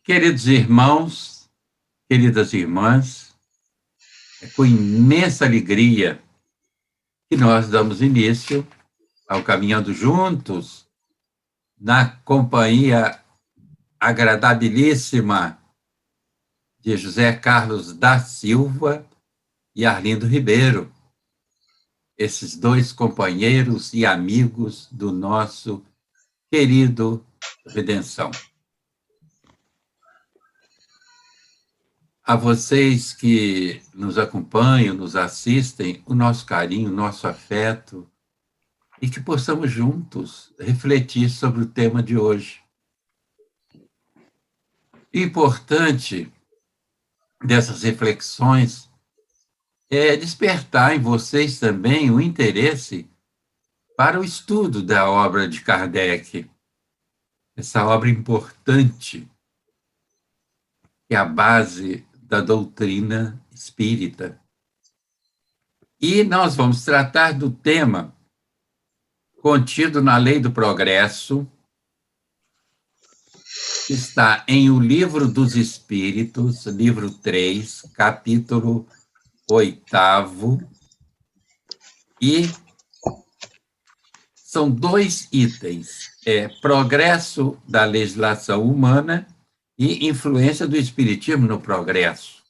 Queridos irmãos, queridas irmãs, é com imensa alegria que nós damos início ao Caminhando Juntos, na companhia agradabilíssima de José Carlos da Silva e Arlindo Ribeiro, esses dois companheiros e amigos do nosso querido Redenção. A vocês que nos acompanham, nos assistem, o nosso carinho, o nosso afeto, e que possamos juntos refletir sobre o tema de hoje. Importante dessas reflexões é despertar em vocês também o interesse para o estudo da obra de Kardec, essa obra importante, que é a base da doutrina espírita. E nós vamos tratar do tema contido na Lei do Progresso, que está em O Livro dos Espíritos, livro 3, capítulo 8º, e são 2 itens, progresso da legislação humana e influência do Espiritismo no progresso,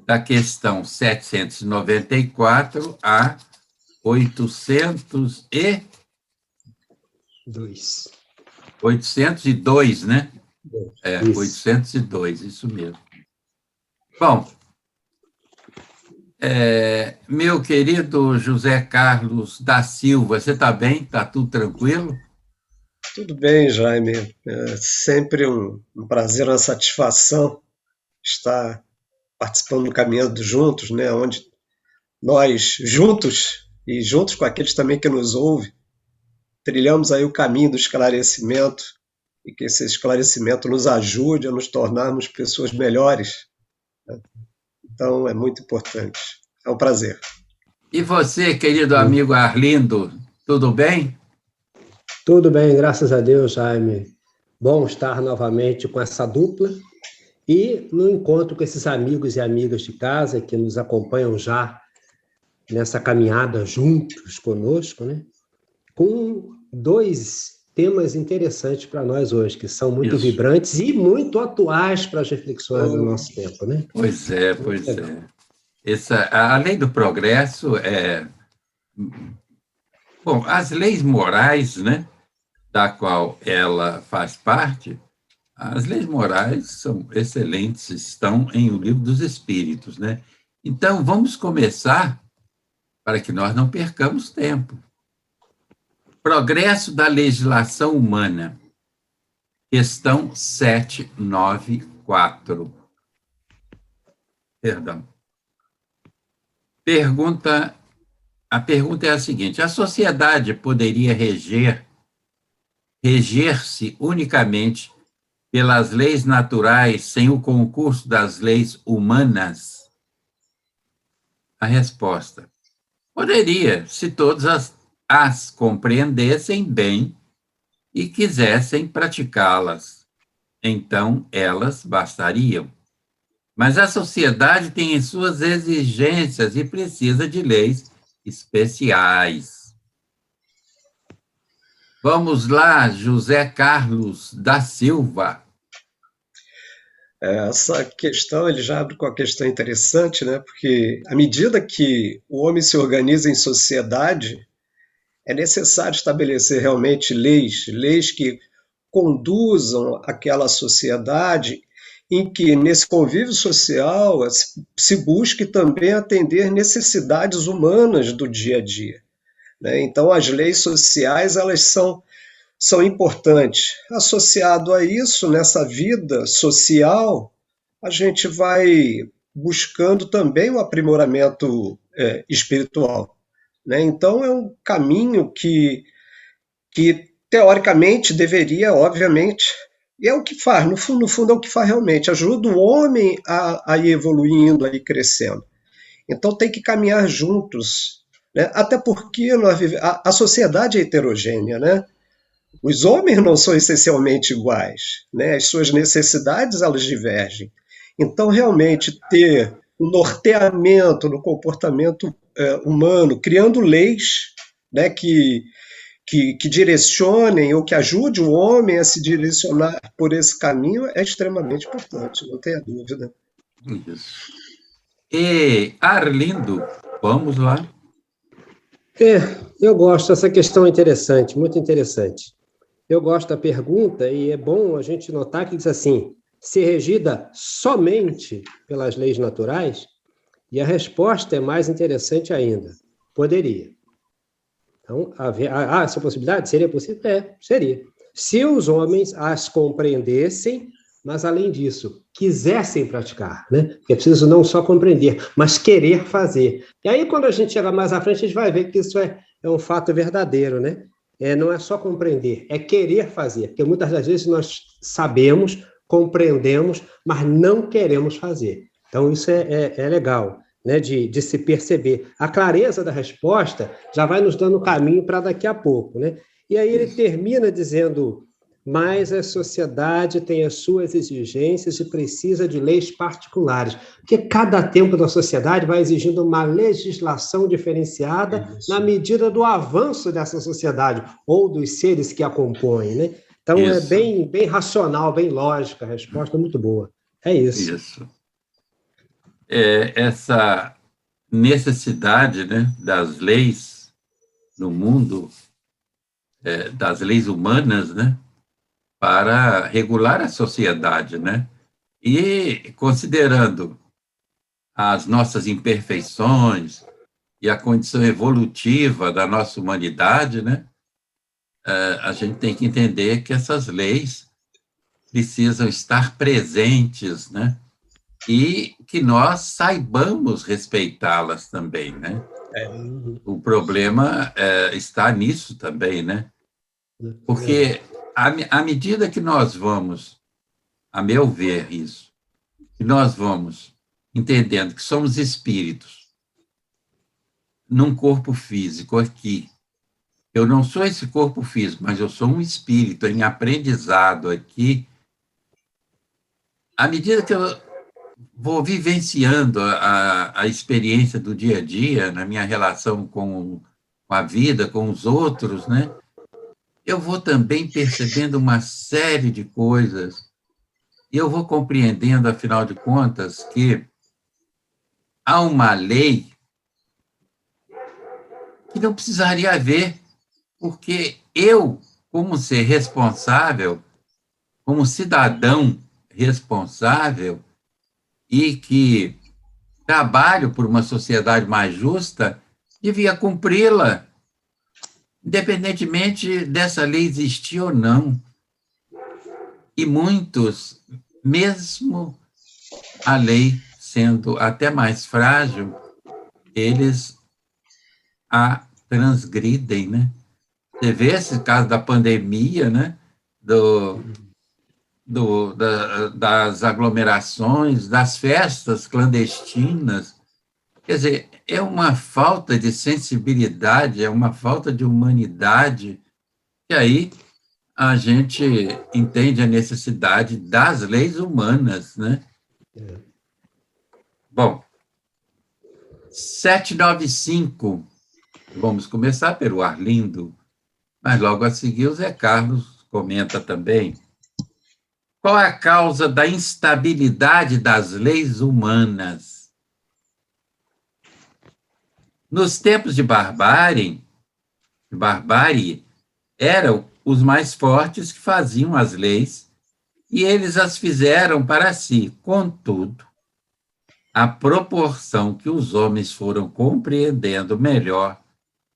da questão 794 a 802, né? 802, isso mesmo. Bom, meu querido José Carlos da Silva, você está bem? Está tudo tranquilo? Tudo bem, Jaime. É sempre um prazer, uma satisfação estar participando do Caminhando Juntos, né? Onde nós, juntos, e juntos com aqueles também que nos ouvem, trilhamos aí o caminho do esclarecimento e que esse esclarecimento nos ajude a nos tornarmos pessoas melhores, né? Então, é muito importante. É um prazer. E você, querido amigo Arlindo, tudo bem? Tudo bem, graças a Deus, Jaime. Bom estar novamente com essa dupla e no encontro com esses amigos e amigas de casa que nos acompanham já nessa caminhada juntos conosco, né? Com 2 temas interessantes para nós hoje, que são muito vibrantes e muito atuais para as reflexões do nosso tempo, né? Pois é. A lei do progresso Bom, as leis morais, né, da qual ela faz parte, as leis morais são excelentes, estão em O Livro dos Espíritos, né? Então, vamos começar para que nós não percamos tempo. Progresso da legislação humana, questão 794. Perdão. A pergunta é a seguinte: a sociedade poderia reger-se unicamente pelas leis naturais sem o concurso das leis humanas? A resposta: poderia, se todos as compreendessem bem e quisessem praticá-las. Então, elas bastariam. Mas a sociedade tem as suas exigências e precisa de leis especiais. Vamos lá, José Carlos da Silva. Essa questão, ele já abre com uma questão interessante, né? Porque à medida que o homem se organiza em sociedade, é necessário estabelecer realmente leis que conduzam aquela sociedade em que, nesse convívio social, se busque também atender necessidades humanas do dia a dia, né? Então, as leis sociais, elas são importantes. Associado a isso, nessa vida social, a gente vai buscando também o aprimoramento espiritual, né? Então, é um caminho que teoricamente deveria, obviamente, e é o que faz, no fundo é o que faz realmente, ajuda o homem a ir evoluindo, a ir crescendo. Então tem que caminhar juntos, né? Até porque a sociedade é heterogênea, né? Os homens não são essencialmente iguais, né? As suas necessidades elas divergem. Então, realmente, ter um norteamento no comportamento humano, criando leis, né, que direcionem ou que ajude o homem a se direcionar por esse caminho é extremamente importante, não tenha dúvida. Isso. E, Arlindo, vamos lá. Eu gosto, essa questão é interessante, muito interessante. Eu gosto da pergunta e é bom a gente notar que diz assim, ser regida somente pelas leis naturais, e a resposta é mais interessante ainda. Poderia. Então, essa possibilidade seria possível? Seria. Se os homens as compreendessem, mas, além disso, quisessem praticar, né? Porque é preciso não só compreender, mas querer fazer. E aí, quando a gente chegar mais à frente, a gente vai ver que isso é um fato verdadeiro, né? Não é só compreender, é querer fazer. Porque muitas das vezes nós sabemos, compreendemos, mas não queremos fazer. Então, isso é legal, né, de se perceber. A clareza da resposta já vai nos dando caminho para daqui a pouco, né? E aí ele termina dizendo, mas a sociedade tem as suas exigências e precisa de leis particulares, porque cada tempo da sociedade vai exigindo uma legislação diferenciada na medida do avanço dessa sociedade, ou dos seres que a compõem, né? Então, é bem racional, bem lógica, a resposta é muito boa. É isso. Isso. Essa necessidade, né, das leis no mundo, das leis humanas, né, para regular a sociedade, né? E considerando as nossas imperfeições e a condição evolutiva da nossa humanidade, né, a gente tem que entender que essas leis precisam estar presentes, né? E que nós saibamos respeitá-las também, né? O problema está nisso também, né? Porque à medida que nós vamos, a meu ver isso, que nós vamos entendendo que somos espíritos num corpo físico aqui, eu não sou esse corpo físico, mas eu sou um espírito em aprendizado aqui, à medida que eu vou vivenciando a experiência do dia a dia, na minha relação com a vida, com os outros, né? Eu vou também percebendo uma série de coisas e eu vou compreendendo, afinal de contas, que há uma lei que não precisaria haver, porque eu, como ser responsável, como cidadão responsável e que trabalho por uma sociedade mais justa, devia cumpri-la, independentemente dessa lei existir ou não. E muitos, mesmo a lei sendo até mais frágil, eles a transgridem, né? Você vê esse caso da pandemia, né? Das aglomerações, das festas clandestinas. Quer dizer, é uma falta de sensibilidade, é uma falta de humanidade, e aí a gente entende a necessidade das leis humanas, né? Bom, 795, vamos começar pelo Arlindo, mas logo a seguir o Zé Carlos comenta também. Qual é a causa da instabilidade das leis humanas? Nos tempos de barbárie, eram os mais fortes que faziam as leis e eles as fizeram para si. Contudo, à proporção que os homens foram compreendendo melhor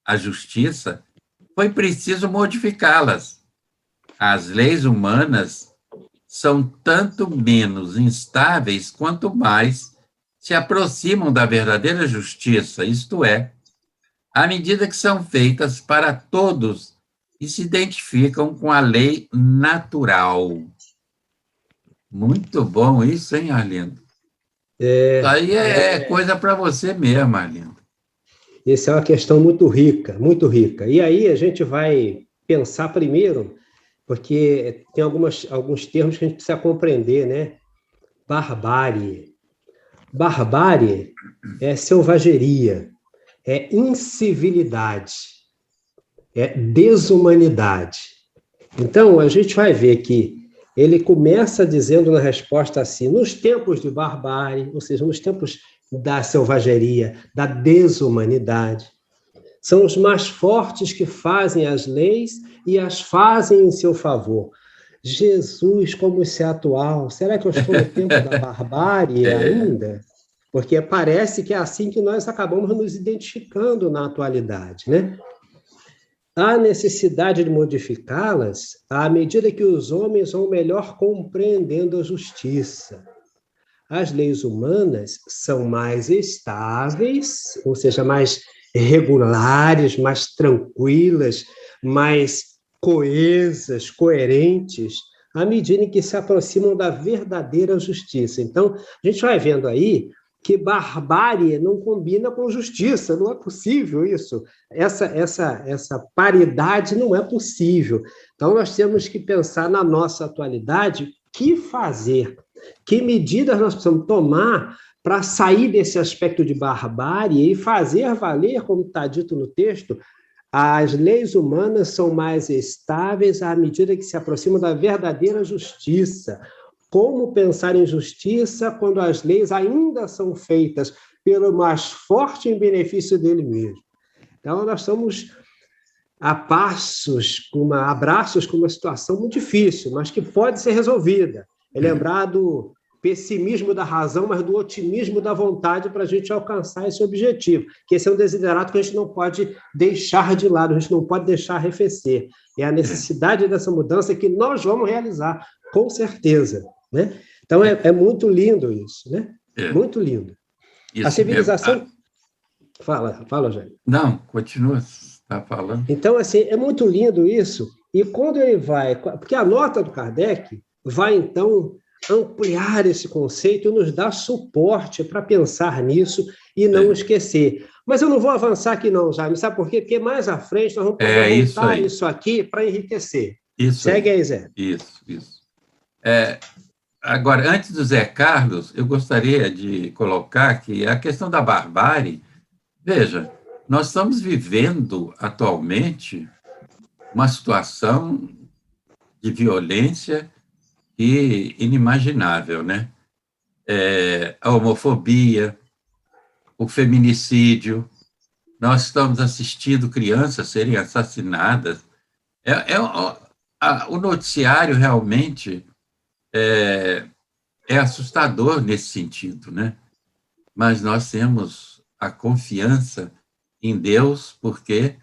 a justiça, foi preciso modificá-las. As leis humanas são tanto menos instáveis quanto mais se aproximam da verdadeira justiça, isto é, à medida que são feitas para todos e se identificam com a lei natural. Muito bom isso, hein, Arlindo? Isso aí é coisa para você mesmo, Arlindo. Essa é uma questão muito rica, muito rica. E aí a gente vai pensar primeiro porque tem alguns termos que a gente precisa compreender, né? Barbárie. Barbárie é selvageria, é incivilidade, é desumanidade. Então, a gente vai ver que ele começa dizendo na resposta assim, nos tempos de barbárie, ou seja, nos tempos da selvageria, da desumanidade, são os mais fortes que fazem as leis e as fazem em seu favor. Jesus, como isso é atual? Será que eu estou no tempo da barbárie ainda? Porque parece que é assim que nós acabamos nos identificando na atualidade, né? Há necessidade de modificá-las à medida que os homens vão melhor compreendendo a justiça. As leis humanas são mais estáveis, ou seja, mais regulares, mais tranquilas, mais coesas, coerentes, à medida em que se aproximam da verdadeira justiça. Então, a gente vai vendo aí que barbárie não combina com justiça, não é possível isso. Essa paridade não é possível. Então, nós temos que pensar na nossa atualidade, o que fazer, que medidas nós precisamos tomar para sair desse aspecto de barbárie e fazer valer, como está dito no texto, as leis humanas são mais estáveis à medida que se aproximam da verdadeira justiça. Como pensar em justiça quando as leis ainda são feitas pelo mais forte em benefício dele mesmo? Então, nós estamos a abraços com uma situação muito difícil, mas que pode ser resolvida. É lembrar do pessimismo da razão, mas do otimismo da vontade para a gente alcançar esse objetivo, que esse é um desiderato que a gente não pode deixar de lado, a gente não pode deixar arrefecer. É a necessidade dessa mudança que nós vamos realizar, com certeza. Né? Então, é muito lindo isso, né? Muito lindo. Isso a civilização... Mesmo. Fala, Jair. Não, continua, está falando. Então, assim, é muito lindo isso, e quando ele vai... Porque a nota do Kardec vai, então, ampliar esse conceito e nos dar suporte para pensar nisso e não esquecer. Mas eu não vou avançar aqui não, Jaime, sabe por quê? Porque mais à frente nós vamos poder montar isso aqui para enriquecer. Segue aí, Zé. Isso. Agora, antes do Zé Carlos, eu gostaria de colocar que a questão da barbárie, veja, nós estamos vivendo atualmente uma situação de violência inimaginável, né? A homofobia, o feminicídio, nós estamos assistindo crianças serem assassinadas. O noticiário realmente é assustador nesse sentido, né? Mas nós temos a confiança em Deus, porque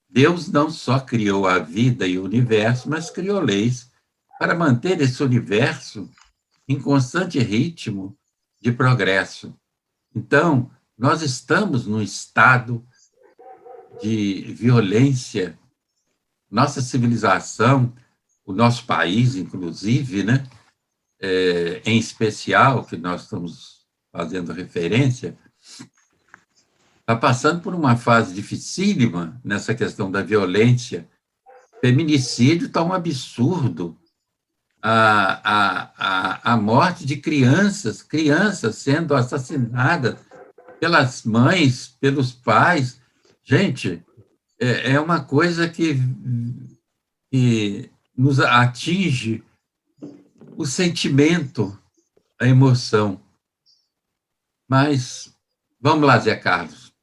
Deus não só criou a vida e o universo, mas criou leis para manter esse universo em constante ritmo de progresso. Então, nós estamos num estado de violência. Nossa civilização, o nosso país, inclusive, né, em especial, que nós estamos fazendo referência, está passando por uma fase dificílima nessa questão da violência. Feminicídio está um absurdo. A morte de crianças sendo assassinadas pelas mães, pelos pais. Gente, é uma coisa que nos atinge o sentimento, a emoção. Mas, vamos lá, Zé Carlos.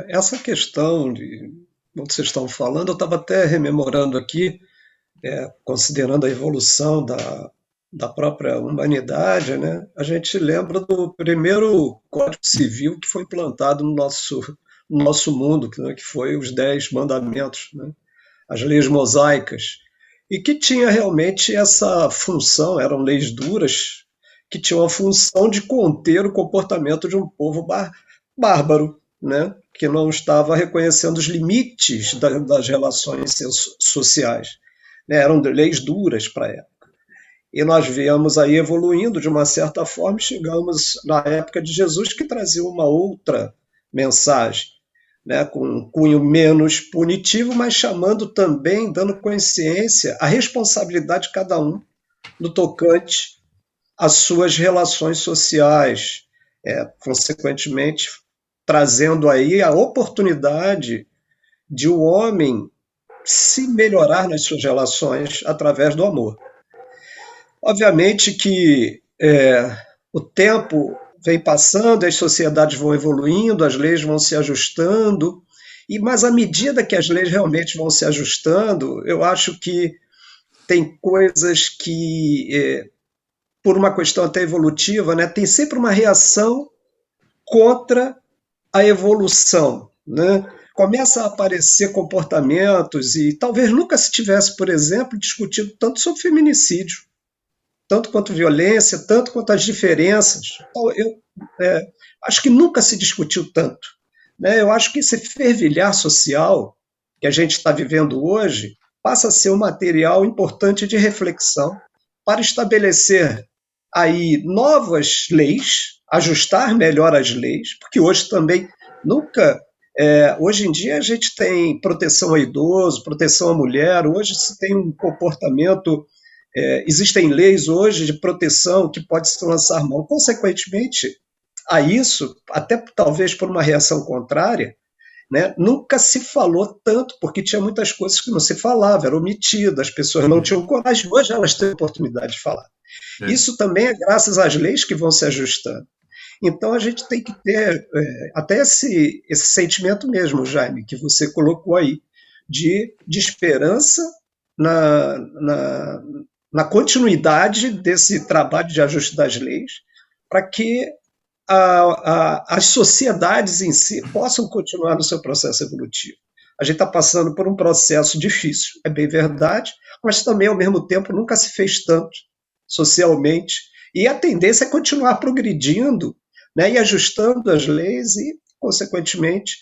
Essa questão de o que vocês estão falando, eu estava até rememorando aqui, considerando a evolução da própria humanidade, né? A gente lembra do primeiro Código Civil que foi implantado no nosso mundo, né? Que foi os 10 Mandamentos, né? As leis mosaicas, e que tinha realmente essa função, eram leis duras, que tinham a função de conter o comportamento de um povo bárbaro, né? Que não estava reconhecendo os limites das relações sociais. Eram leis duras para a época. E nós viemos aí evoluindo de uma certa forma e chegamos na época de Jesus, que trazia uma outra mensagem. né, com um cunho menos punitivo, mas chamando também, dando consciência à responsabilidade de cada um no tocante às suas relações sociais, consequentemente trazendo aí a oportunidade de o homem se melhorar nas suas relações através do amor. Obviamente que o tempo vem passando, as sociedades vão evoluindo, as leis vão se ajustando, mas à medida que as leis realmente vão se ajustando, eu acho que tem coisas que, por uma questão até evolutiva, né, tem sempre uma reação contra a evolução, né? Começa a aparecer comportamentos e talvez nunca se tivesse, por exemplo, discutido tanto sobre feminicídio, tanto quanto violência, tanto quanto as diferenças. Eu acho que nunca se discutiu tanto, né? Eu acho que esse fervilhar social que a gente está vivendo hoje passa a ser um material importante de reflexão para estabelecer aí novas leis, ajustar melhor as leis, porque hoje também nunca. Hoje em dia a gente tem proteção ao idoso, proteção à mulher, hoje se tem um comportamento. Existem leis hoje de proteção que pode se lançar mão. Consequentemente, a isso, até talvez por uma reação contrária, né, nunca se falou tanto, porque tinha muitas coisas que não se falava, era omitido, as pessoas não tinham coragem, hoje elas têm a oportunidade de falar. Isso também é graças às leis que vão se ajustando. Então a gente tem que ter até esse sentimento mesmo, Jaime, que você colocou aí, de esperança na continuidade desse trabalho de ajuste das leis, para que as sociedades em si possam continuar no seu processo evolutivo. A gente está passando por um processo difícil, é bem verdade, mas também, ao mesmo tempo, nunca se fez tanto socialmente, e a tendência é continuar progredindo, né, e ajustando as leis e, consequentemente,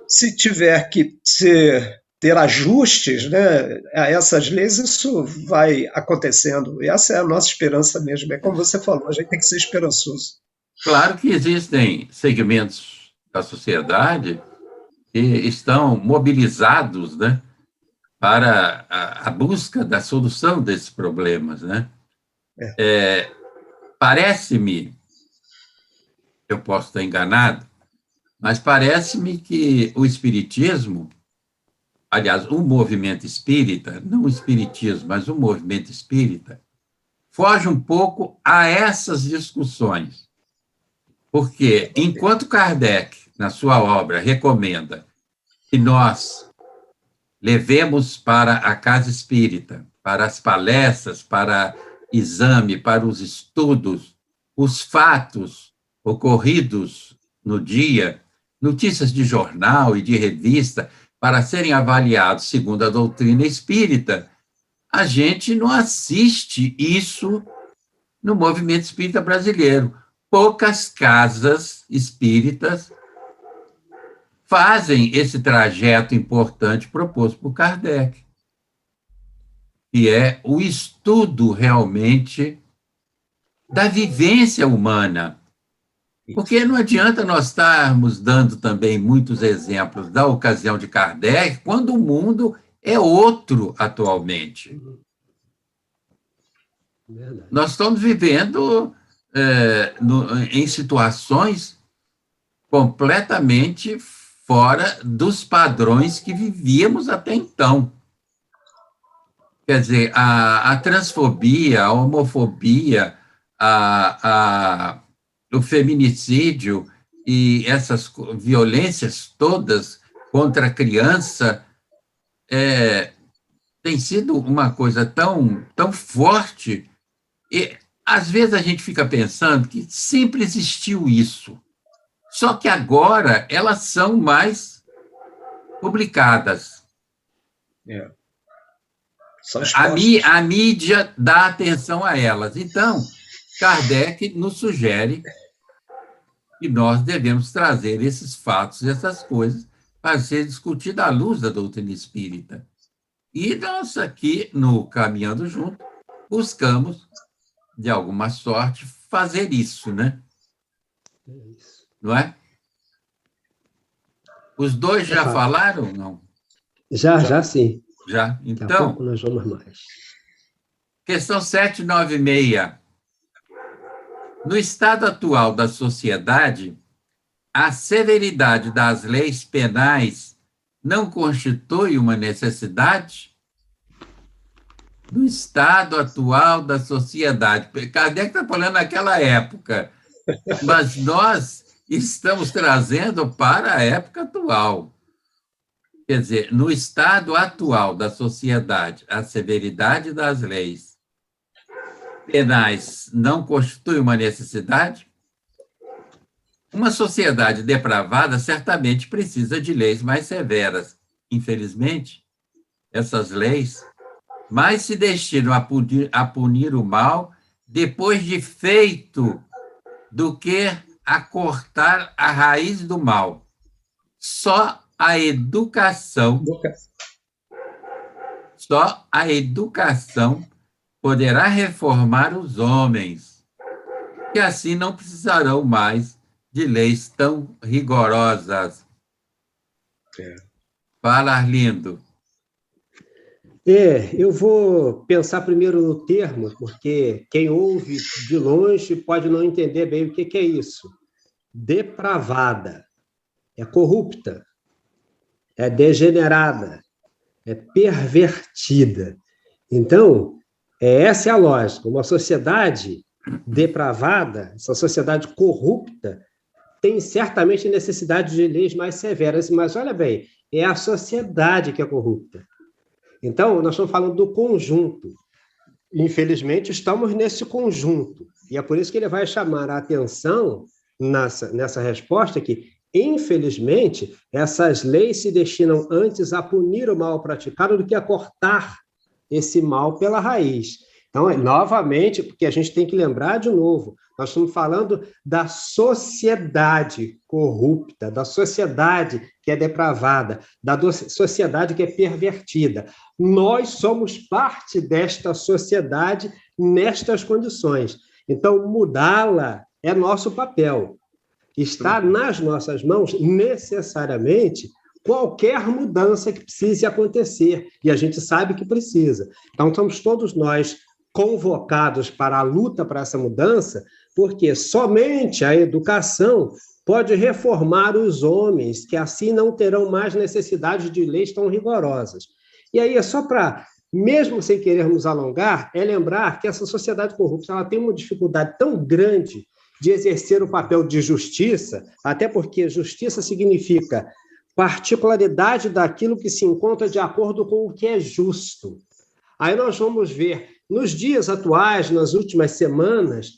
se tiver que ter ajustes, né, a essas leis, isso vai acontecendo. E essa é a nossa esperança mesmo. É como você falou, a gente tem que ser esperançoso. Claro que existem segmentos da sociedade que estão mobilizados, né, para a busca da solução desses problemas, né? Parece-me, eu posso estar enganado, mas parece-me que o espiritismo, aliás, o movimento espírita, não o espiritismo, mas o movimento espírita, foge um pouco a essas discussões. Porque, enquanto Kardec, na sua obra, recomenda que nós levemos para a casa espírita, para as palestras, para exame, para os estudos, os fatos ocorridos no dia, notícias de jornal e de revista, para serem avaliados segundo a doutrina espírita, a gente não assiste isso no movimento espírita brasileiro. Poucas casas espíritas fazem esse trajeto importante proposto por Kardec, que é o estudo realmente da vivência humana. Porque não adianta nós estarmos dando também muitos exemplos da ocasião de Kardec, quando o mundo é outro atualmente. Verdade. Nós estamos vivendo em situações completamente fora dos padrões que vivíamos até então. Quer dizer, a transfobia, a homofobia, o feminicídio e essas violências todas contra a criança tem sido uma coisa tão forte, e às vezes a gente fica pensando que sempre existiu isso, só que agora elas são mais publicadas. A mídia dá atenção a elas. Então, Kardec nos sugere que nós devemos trazer esses fatos, essas coisas, para ser discutido à luz da doutrina espírita. E nós aqui, no Caminhando Junto, buscamos, de alguma sorte, fazer isso, né? Não é? Os dois já falaram? Não? Já sim. Já. Daqui a Então, pouco nós vamos mais. questão 796. No estado atual da sociedade, a severidade das leis penais não constitui uma necessidade? No estado atual da sociedade. Kardec está falando naquela época, mas nós estamos trazendo para a época atual. Quer dizer, no estado atual da sociedade, a severidade das leis penais não constitui uma necessidade? Uma sociedade depravada certamente precisa de leis mais severas. Infelizmente, essas leis mais se destinam a punir o mal depois de feito do que a cortar a raiz do mal. Só a educação poderá reformar os homens, que assim não precisarão mais de leis tão rigorosas. Fala, Arlindo. Eu vou pensar primeiro no termo, porque quem ouve de longe pode não entender bem o que é isso. Depravada, é corrupta, é degenerada, é pervertida. Então, essa é a lógica. Uma sociedade depravada, essa sociedade corrupta, tem certamente necessidade de leis mais severas, mas olha bem, é a sociedade que é corrupta. Então, nós estamos falando do conjunto. Infelizmente, estamos nesse conjunto. E é por isso que ele vai chamar a atenção nessa resposta que, infelizmente, essas leis se destinam antes a punir o mal praticado do que a cortar esse mal pela raiz. Então, novamente, porque a gente tem que lembrar de novo, nós estamos falando da sociedade corrupta, da sociedade que é depravada, da sociedade que é pervertida. Nós somos parte desta sociedade nestas condições. Então, mudá-la é nosso papel. Está nas nossas mãos, necessariamente, qualquer mudança que precise acontecer, e a gente sabe que precisa. Então, estamos todos nós convocados para a luta para essa mudança, porque somente a educação pode reformar os homens, que assim não terão mais necessidade de leis tão rigorosas. E aí, é só para, mesmo sem querermos alongar, é lembrar que essa sociedade corrupta ela tem uma dificuldade tão grande de exercer o papel de justiça, até porque justiça significa particularidade daquilo que se encontra de acordo com o que é justo. Aí nós vamos ver, nos dias atuais, nas últimas semanas,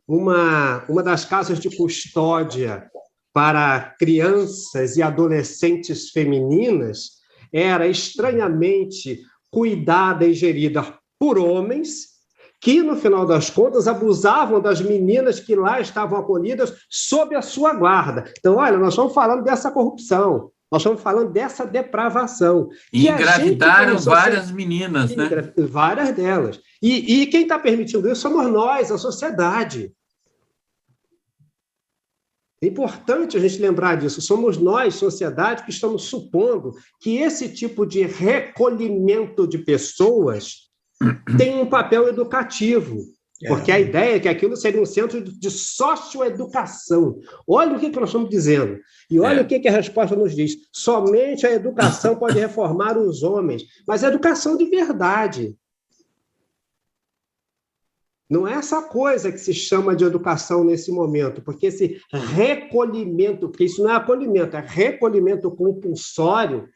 uma das casas de custódia para crianças e adolescentes femininas era estranhamente cuidada e gerida por homens que, no final das contas, abusavam das meninas que lá estavam acolhidas sob a sua guarda. Então, olha, nós estamos falando dessa corrupção, nós estamos falando dessa depravação. E engravidaram várias meninas, né? Várias delas. E quem está permitindo isso somos nós, a sociedade. É importante a gente lembrar disso. Somos nós, sociedade, que estamos supondo que esse tipo de recolhimento de pessoas tem um papel educativo. Porque a ideia é que aquilo seria um centro de socioeducação. Olha o que nós estamos dizendo. E olha o que a resposta nos diz. Somente a educação pode reformar os homens. Mas a educação de verdade. Não é essa coisa que se chama de educação nesse momento, porque esse recolhimento, porque isso não é acolhimento, é recolhimento compulsório,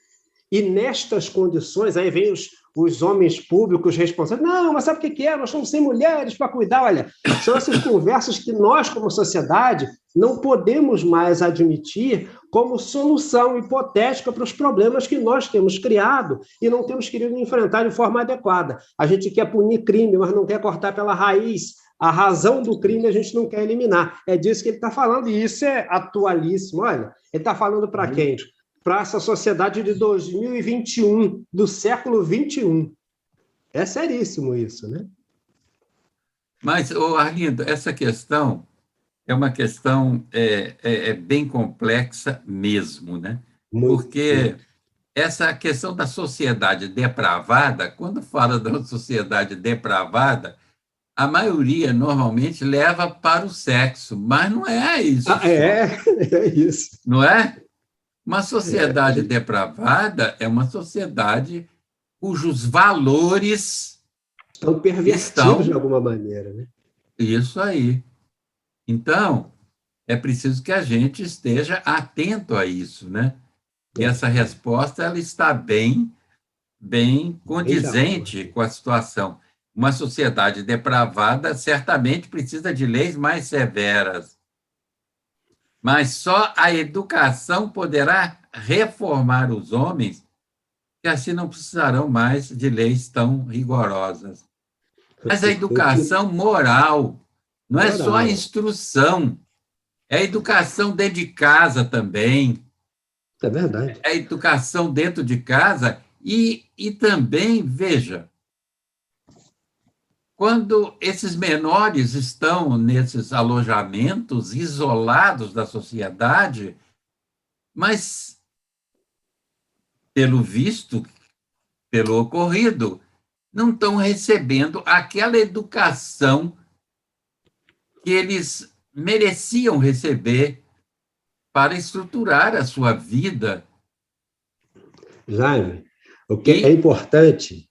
e nestas condições, aí vem os homens públicos responsáveis, não, mas sabe o que é? Nós somos sem mulheres para cuidar, olha, são essas conversas que nós, como sociedade, não podemos mais admitir como solução hipotética para os problemas que nós temos criado e não temos querido enfrentar de forma adequada. A gente quer punir crime, mas não quer cortar pela raiz. A razão do crime a gente não quer eliminar. É disso que ele está falando, e isso é atualíssimo. Olha, ele está falando para quem? Para essa sociedade de 2021, do século XXI. É seríssimo isso, né? Mas, Arlindo, essa questão é uma questão bem complexa mesmo, né? porque essa questão da sociedade depravada, quando fala da sociedade depravada, a maioria normalmente leva para o sexo, mas não é isso só. É isso. Não é? Uma sociedade depravada é uma sociedade cujos valores Estão pervertidos de alguma maneira, né? Isso aí. Então, é preciso que a gente esteja atento a isso, né? E essa resposta ela está bem condizente com a situação. Uma sociedade depravada certamente precisa de leis mais severas, mas só a educação poderá reformar os homens, que assim não precisarão mais de leis tão rigorosas. Mas a educação moral, não é só a instrução, é a educação dentro de casa também. É verdade. É a educação dentro de casa e também, veja, quando esses menores estão nesses alojamentos isolados da sociedade, mas, pelo visto, pelo ocorrido, não estão recebendo aquela educação que eles mereciam receber para estruturar a sua vida. Jaime, o que é importante,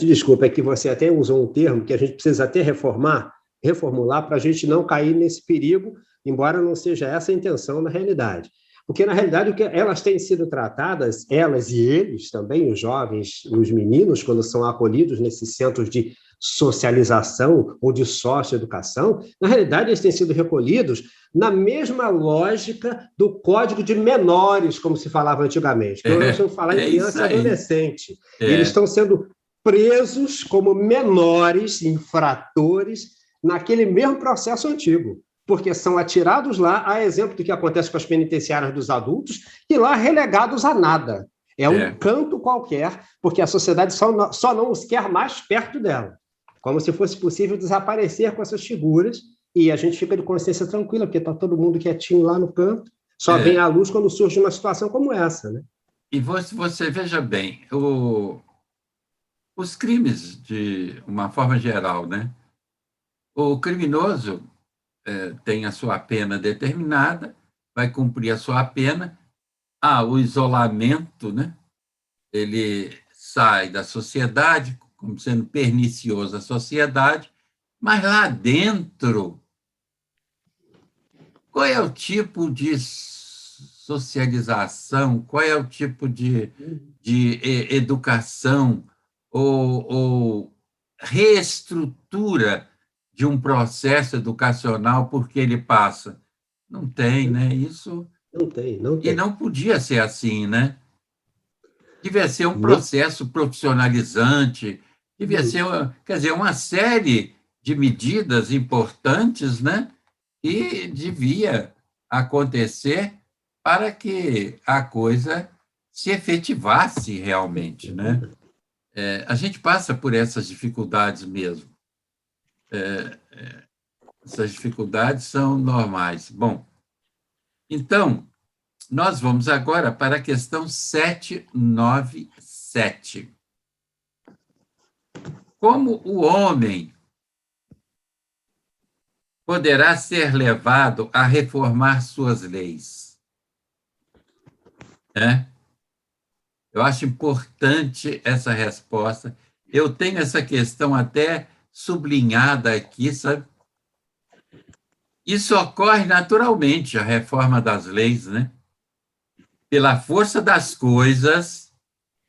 desculpa, é que você até usou um termo que a gente precisa até reformular para a gente não cair nesse perigo, embora não seja essa a intenção na realidade. Porque, na realidade, o que elas têm sido tratadas, elas e eles também, os jovens, os meninos, quando são acolhidos nesses centros de socialização ou de socioeducação, na realidade, eles têm sido recolhidos na mesma lógica do Código de Menores, como se falava antigamente. Eu não sei falar em criança e adolescente. Eles estão sendo presos como menores, infratores, naquele mesmo processo antigo, porque são atirados lá, a exemplo do que acontece com as penitenciárias dos adultos, e lá relegados a nada. É um canto qualquer, porque a sociedade só não os quer mais perto dela. Como se fosse possível desaparecer com essas figuras, e a gente fica de consciência tranquila, porque está todo mundo quietinho lá no canto, só vem à luz quando surge uma situação como essa, né? E você veja bem, os crimes, de uma forma geral, né? O criminoso tem a sua pena determinada, vai cumprir a sua pena, o isolamento, né? Ele sai da sociedade, como sendo pernicioso à sociedade, mas lá dentro, qual é o tipo de socialização, qual é o tipo de educação ou reestrutura de um processo educacional porque ele passa? Não tem, né? Isso não tem. E não podia ser assim, né? Devia ser um processo profissionalizante, devia ser, quer dizer, uma série de medidas importantes, né? E devia acontecer para que a coisa se efetivasse realmente, né? A gente passa por essas dificuldades mesmo. Essas dificuldades são normais. Bom, então, nós vamos agora para a questão 797. Como o homem poderá ser levado a reformar suas leis? Eu acho importante essa resposta. Eu tenho essa questão até sublinhada aqui, sabe? Isso ocorre naturalmente, a reforma das leis, né? Pela força das coisas,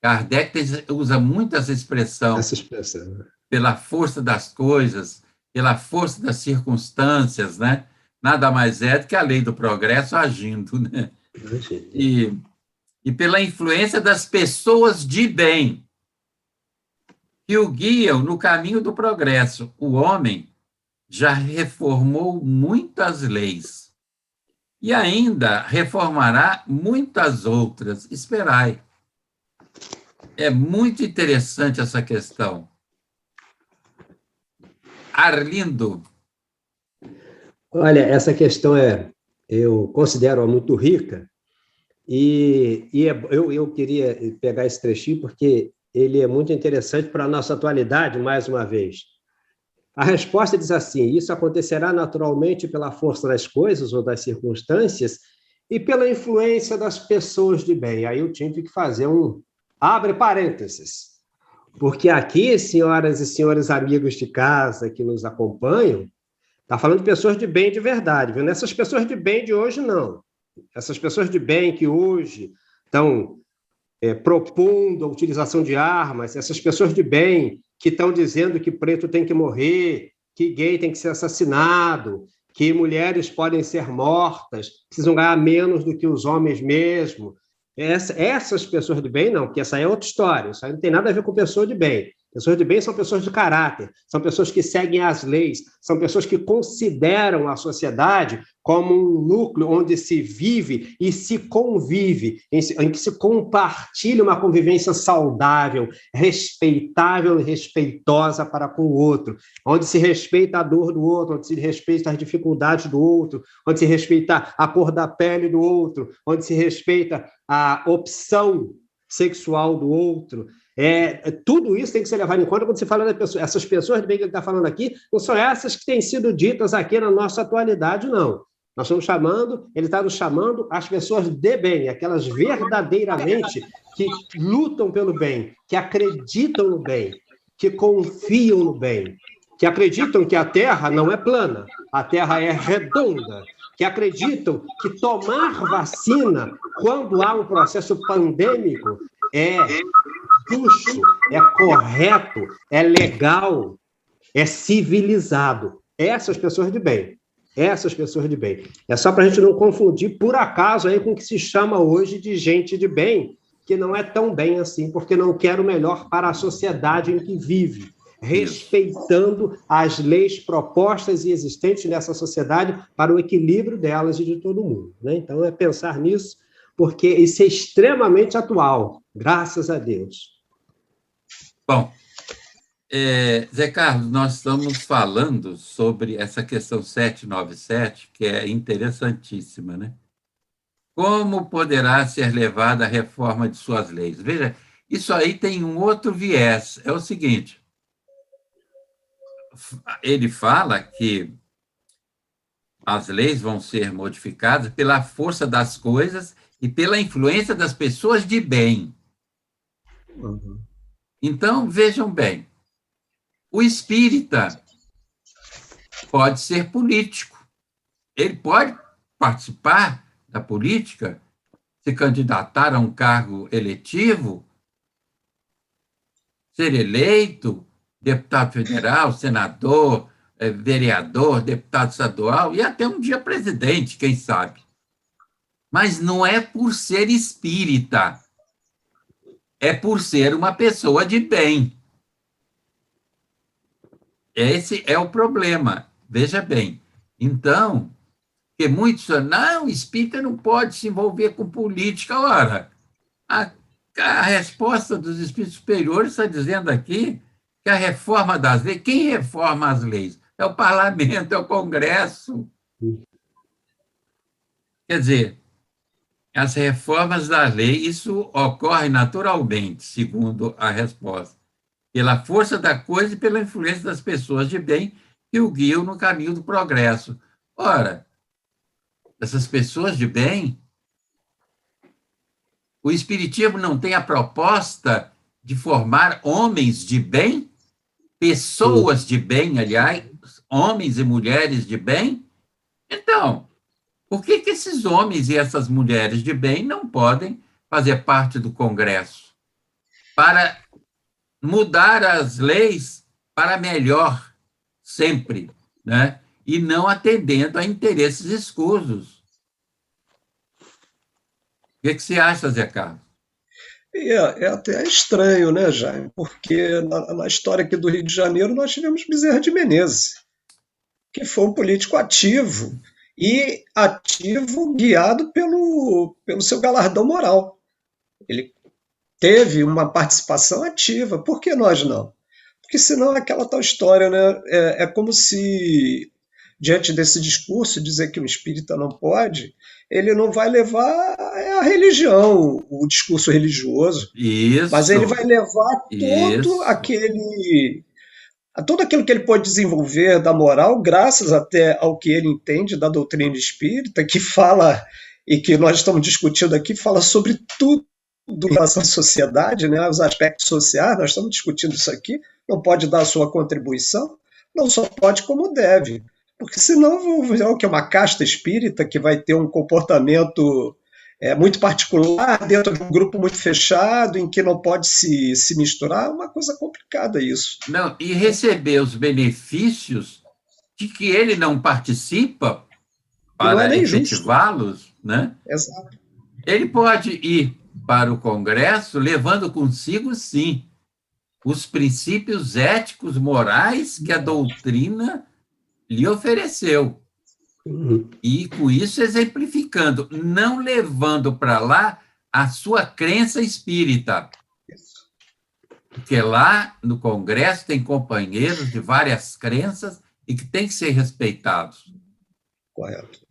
Kardec usa muito essa expressão. Pela força das coisas, pela força das circunstâncias, né? Nada mais é do que a lei do progresso agindo, né? E pela influência das pessoas de bem que o guiam no caminho do progresso. O homem já reformou muitas leis e ainda reformará muitas outras. Esperai. É muito interessante essa questão. Arlindo. Olha, essa questão eu considero-a muito rica, Eu queria pegar esse trechinho porque ele é muito interessante para a nossa atualidade, mais uma vez. A resposta diz assim: isso acontecerá naturalmente pela força das coisas ou das circunstâncias e pela influência das pessoas de bem. Aí eu tive que fazer um abre parênteses, porque aqui, senhoras e senhores amigos de casa que nos acompanham, está falando de pessoas de bem de verdade, viu? Nessas pessoas de bem de hoje, não. Essas pessoas de bem que hoje estão propondo a utilização de armas, essas pessoas de bem que estão dizendo que preto tem que morrer, que gay tem que ser assassinado, que mulheres podem ser mortas, precisam ganhar menos do que os homens mesmo. Essas pessoas de bem, não, porque essa é outra história, isso aí não tem nada a ver com pessoa de bem. Pessoas de bem são pessoas de caráter, são pessoas que seguem as leis, são pessoas que consideram a sociedade como um núcleo onde se vive e se convive, em que se compartilha uma convivência saudável, respeitável e respeitosa para com o outro, onde se respeita a dor do outro, onde se respeita as dificuldades do outro, onde se respeita a cor da pele do outro, onde se respeita a opção sexual do outro. Tudo isso tem que ser levado em conta quando se fala essas pessoas de bem que ele está falando aqui, não são essas que têm sido ditas aqui na nossa atualidade, não. Nós estamos chamando, ele está nos chamando as pessoas de bem, aquelas verdadeiramente que lutam pelo bem, que acreditam no bem, que confiam no bem, que acreditam que a Terra não é plana, a Terra é redonda, que acreditam que tomar vacina quando há um processo pandêmico é justo, é correto, é legal, é civilizado. Essas pessoas de bem. Essas pessoas de bem. É só para a gente não confundir, por acaso, aí com o que se chama hoje de gente de bem, que não é tão bem assim, porque não quer o melhor para a sociedade em que vive, respeitando as leis propostas e existentes nessa sociedade para o equilíbrio delas e de todo mundo. Né? Então, é pensar nisso, porque isso é extremamente atual, graças a Deus. Bom, Zé Carlos, nós estamos falando sobre essa questão 797, que é interessantíssima, né? Como poderá ser levada a reforma de suas leis? Veja, isso aí tem um outro viés. É o seguinte, ele fala que as leis vão ser modificadas pela força das coisas e pela influência das pessoas de bem. Uhum. Então, vejam bem, o espírita pode ser político, ele pode participar da política, se candidatar a um cargo eletivo, ser eleito, deputado federal, senador, vereador, deputado estadual e até um dia presidente, quem sabe. Mas não é por ser espírita, é por ser uma pessoa de bem. Esse é o problema. Veja bem. Então, que muitos falam, não, espírita não pode se envolver com política. Ora, a resposta dos espíritos superiores está dizendo aqui que a reforma das leis, quem reforma as leis? É o parlamento, é o Congresso. Quer dizer, as reformas da lei, isso ocorre naturalmente, segundo a resposta, pela força da coisa e pela influência das pessoas de bem que o guiam no caminho do progresso. Ora, essas pessoas de bem, o Espiritismo não tem a proposta de formar homens de bem, pessoas de bem, aliás, homens e mulheres de bem? Então, por que esses homens e essas mulheres de bem não podem fazer parte do Congresso para mudar as leis para melhor, sempre, né? E não atendendo a interesses escusos? O que você acha, Zé Carlos? É até estranho, né, Jaime? Porque na história aqui do Rio de Janeiro nós tivemos Bezerra de Menezes, que foi um político ativo e ativo guiado pelo seu galardão moral. Ele teve uma participação ativa. Por que nós não? Porque senão é aquela tal história, né? É como se diante desse discurso, dizer que o espírita não pode, ele não vai levar a religião, o discurso religioso, mas ele Isso, vai levar isso. a tudo aquilo que ele pode desenvolver da moral, graças até ao que ele entende da doutrina espírita, que fala, e que nós estamos discutindo aqui, fala sobre tudo em relação à sociedade, né, os aspectos sociais, nós estamos discutindo isso aqui, não pode dar a sua contribuição, não só pode como deve, porque senão é o que é uma casta espírita que vai ter um comportamento muito particular, dentro de um grupo muito fechado, em que não pode se misturar, é uma coisa complicada isso. Não, e receber os benefícios de que ele não participa E não é para nem justo. efetivá-los, né? Exato. Ele pode ir para o Congresso levando consigo, sim, os princípios éticos, morais que a doutrina lhe ofereceu. Uhum. E, com isso, exemplificando, não levando para lá a sua crença espírita. Porque lá no Congresso tem companheiros de várias crenças e que têm que ser respeitados. Correto.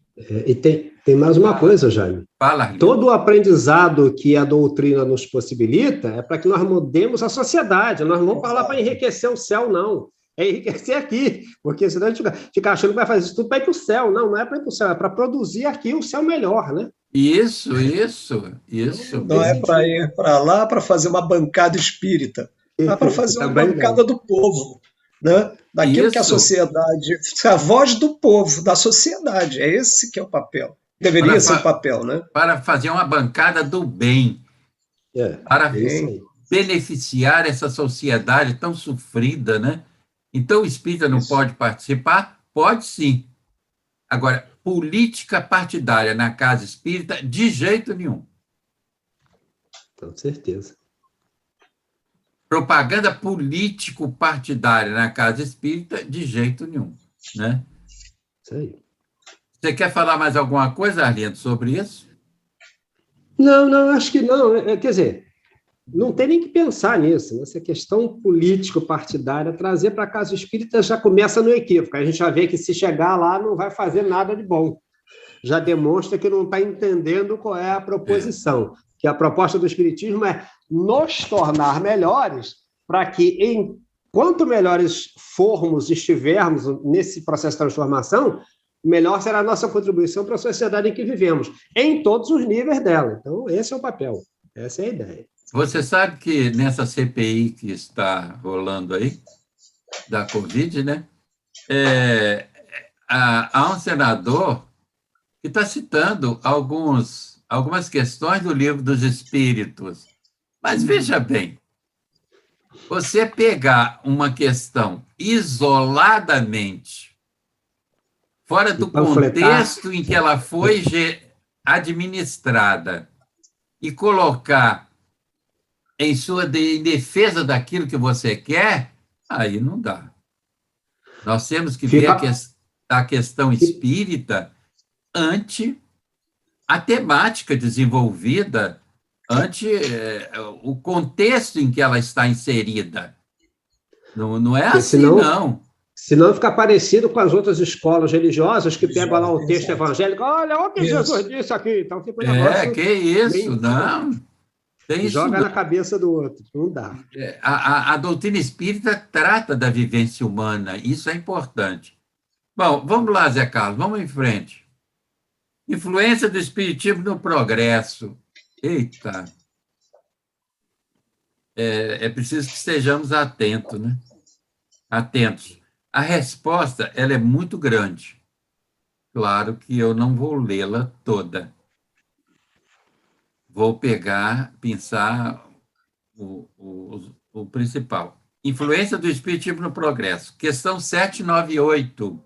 E tem mais uma coisa, Jaime. Fala, Arlindo. Todo o aprendizado que a doutrina nos possibilita é para que nós mudemos a sociedade. Nós não vamos falar para enriquecer o céu, não. É enriquecer aqui, porque senão a gente fica achando que vai fazer isso tudo para ir para o céu. Não, não é para ir para o céu, é para produzir aqui o céu melhor, né? Isso. Não é para ir para lá para fazer uma bancada espírita, mas para fazer uma bancada do povo, né? Daquilo que a sociedade, a voz do povo, da sociedade, é esse que é o papel. Deveria ser o papel, né? Para fazer uma bancada do bem, para beneficiar essa sociedade tão sofrida, né? Então, o espírita não pode participar? Pode sim. Agora, política partidária na casa espírita, de jeito nenhum. Com certeza. Propaganda político-partidária na casa espírita, de jeito nenhum, né? Isso aí. Você quer falar mais alguma coisa, Arlindo, sobre isso? Não, acho que não. Quer dizer, não tem nem que pensar nisso. Essa questão político-partidária, trazer para a casa espírita já começa no equívoco. A gente já vê que se chegar lá não vai fazer nada de bom. Já demonstra que não está entendendo qual é a proposição. Que a proposta do espiritismo é nos tornar melhores para que, quanto melhores formos, estivermos nesse processo de transformação, melhor será a nossa contribuição para a sociedade em que vivemos, em todos os níveis dela. Então, esse é o papel, essa é a ideia. Você sabe que nessa CPI que está rolando aí, da Covid, né? Há um senador que está citando algumas questões do Livro dos Espíritos. Mas veja bem, você pegar uma questão isoladamente, fora do contexto em que ela foi administrada, e colocar em defesa daquilo que você quer, aí não dá. Nós temos que ver a questão espírita ante a temática desenvolvida, ante o contexto em que ela está inserida. Não é assim, não. Senão fica parecido com as outras escolas religiosas que pegam lá o texto evangélico, olha o que Jesus disse aqui. Então fica um negócio... que isso, não. Tem joga isso, na cabeça do outro, não dá. A doutrina espírita trata da vivência humana, isso é importante. Bom, vamos lá, Zé Carlos, vamos em frente. Influência do espiritismo no progresso. Eita! É preciso que estejamos atentos, né? Atentos. A resposta, ela é muito grande. Claro que eu não vou lê-la toda. Vou pensar o principal. Influência do espiritismo no progresso. Questão 798.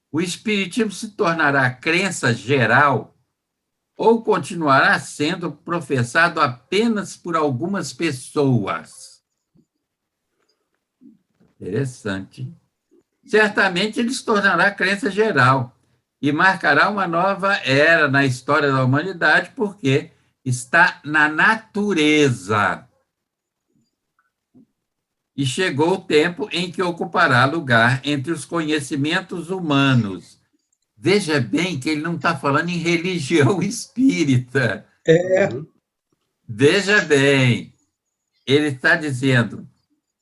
O espiritismo se tornará crença geral ou continuará sendo professado apenas por algumas pessoas? Interessante. Certamente ele se tornará crença geral e marcará uma nova era na história da humanidade, porque está na natureza. E chegou o tempo em que ocupará lugar entre os conhecimentos humanos. Veja bem que ele não está falando em religião espírita. É, Veja bem, ele está dizendo,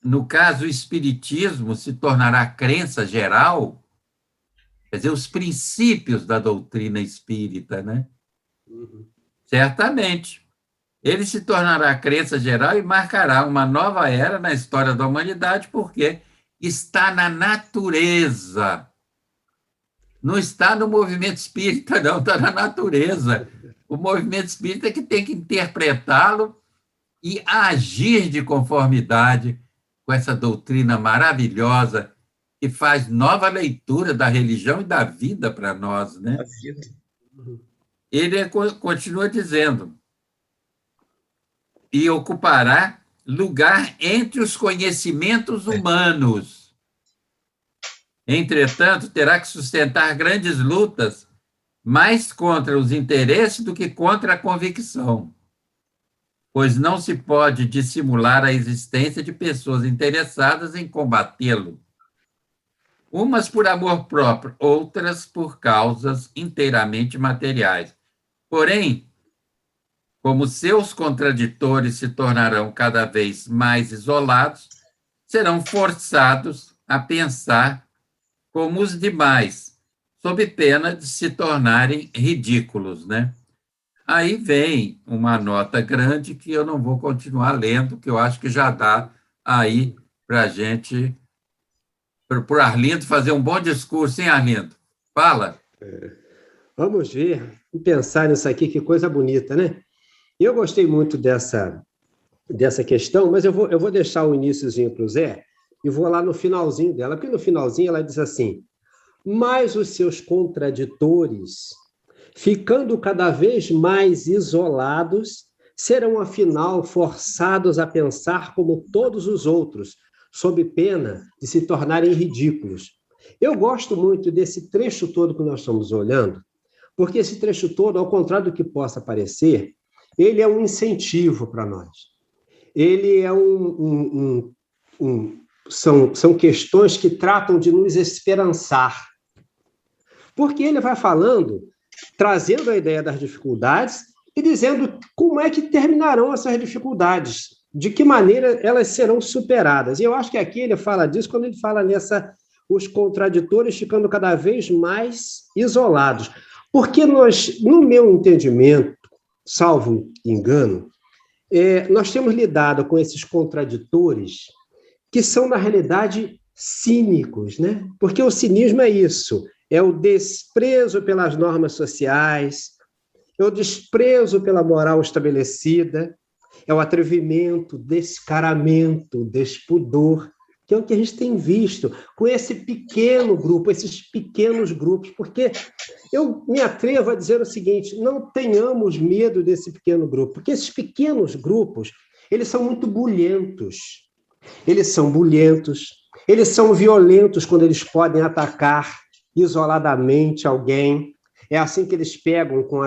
no caso, o espiritismo se tornará crença geral, quer dizer, os princípios da doutrina espírita, né? Certamente. Ele se tornará crença geral e marcará uma nova era na história da humanidade, porque está na natureza. Não está no movimento espírita, não, está na natureza. O movimento espírita é que tem que interpretá-lo e agir de conformidade com essa doutrina maravilhosa que faz nova leitura da religião e da vida para nós, né? a vida. Ele continua dizendo, e ocupará lugar entre os conhecimentos humanos. Entretanto, terá que sustentar grandes lutas, mais contra os interesses do que contra a convicção, pois não se pode dissimular a existência de pessoas interessadas em combatê-lo, umas por amor próprio, outras por causas inteiramente materiais. Porém, como seus contraditores se tornarão cada vez mais isolados, serão forçados a pensar como os demais, sob pena de se tornarem ridículos, né? Aí vem uma nota grande que eu não vou continuar lendo, que eu acho que já dá aí para a gente, para o Arlindo fazer um bom discurso, hein, Arlindo? Fala. Vamos ver e pensar nisso aqui, que coisa bonita, né? Eu gostei muito dessa questão, mas eu vou deixar o iniciozinho para o Zé e vou lá no finalzinho dela, porque no finalzinho ela diz assim, mas os seus contraditores, ficando cada vez mais isolados, serão, afinal, forçados a pensar como todos os outros, sob pena de se tornarem ridículos. Eu gosto muito desse trecho todo que nós estamos olhando, porque esse trecho todo, ao contrário do que possa parecer, ele é um incentivo para nós. Ele é são questões que tratam de nos esperançar. Porque ele vai falando, trazendo a ideia das dificuldades e dizendo como é que terminarão essas dificuldades, de que maneira elas serão superadas. E eu acho que aqui ele fala disso quando ele fala os contraditores ficando cada vez mais isolados. Porque nós, no meu entendimento, salvo engano, nós temos lidado com esses contraditores que são, na realidade, cínicos, né? Porque o cinismo é isso, é o desprezo pelas normas sociais, é o desprezo pela moral estabelecida, é o atrevimento, descaramento, despudor, que é o que a gente tem visto com esse pequeno grupo, esses pequenos grupos, porque eu me atrevo a dizer o seguinte, não tenhamos medo desse pequeno grupo, porque esses pequenos grupos, eles são muito bulhentos, eles são violentos quando eles podem atacar isoladamente alguém, é assim que eles pegam com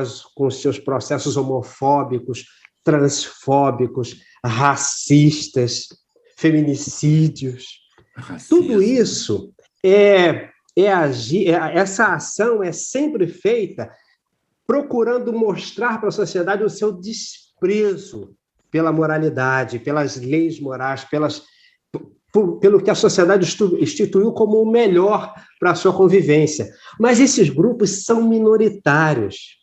os seus processos homofóbicos, transfóbicos, racistas, feminicídios. Racismo. Tudo isso essa ação é sempre feita procurando mostrar para a sociedade o seu desprezo pela moralidade, pelas leis morais, pelo que a sociedade instituiu como o melhor para a sua convivência. Mas esses grupos são minoritários.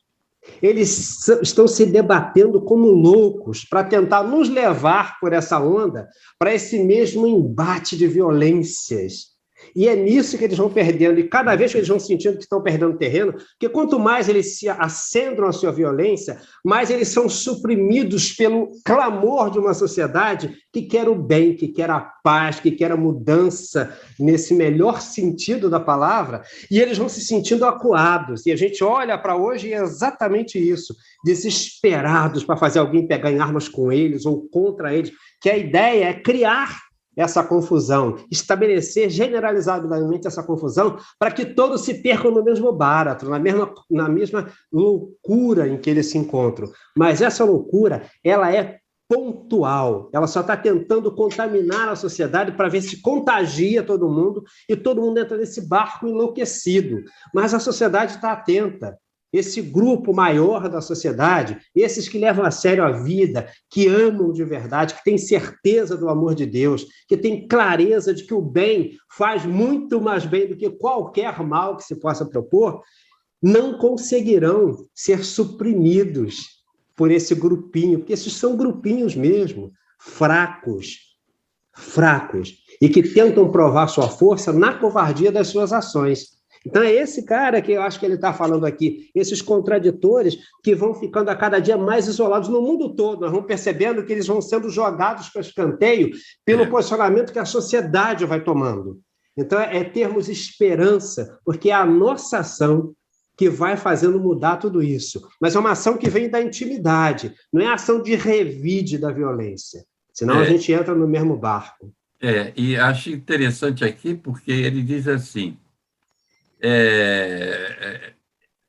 Eles estão se debatendo como loucos para tentar nos levar por essa onda para esse mesmo embate de violências. E é nisso que eles vão perdendo. E cada vez que eles vão sentindo que estão perdendo terreno, porque quanto mais eles se acendam à sua violência, mais eles são suprimidos pelo clamor de uma sociedade que quer o bem, que quer a paz, que quer a mudança nesse melhor sentido da palavra, e eles vão se sentindo acuados. E a gente olha para hoje e é exatamente isso, desesperados para fazer alguém pegar em armas com eles ou contra eles, que a ideia é criar essa confusão, estabelecer generalizadamente essa confusão para que todos se percam no mesmo báratro, na mesma loucura em que eles se encontram. Mas essa loucura, ela é pontual. Ela só está tentando contaminar a sociedade para ver se contagia todo mundo e todo mundo entra nesse barco enlouquecido. Mas a sociedade está atenta. Esse grupo maior da sociedade, esses que levam a sério a vida, que amam de verdade, que têm certeza do amor de Deus, que têm clareza de que o bem faz muito mais bem do que qualquer mal que se possa propor, não conseguirão ser suprimidos por esse grupinho, porque esses são grupinhos mesmo, fracos, e que tentam provar sua força na covardia das suas ações. Então é esse cara que eu acho que ele está falando aqui, esses contraditores que vão ficando a cada dia mais isolados no mundo todo. Nós vamos percebendo que eles vão sendo jogados para escanteio pelo posicionamento que a sociedade vai tomando. Então é termos esperança, porque é a nossa ação que vai fazendo mudar tudo isso. Mas é uma ação que vem da intimidade, não é a ação de revide da violência. Senão a gente entra no mesmo barco. E acho interessante aqui, porque ele diz assim,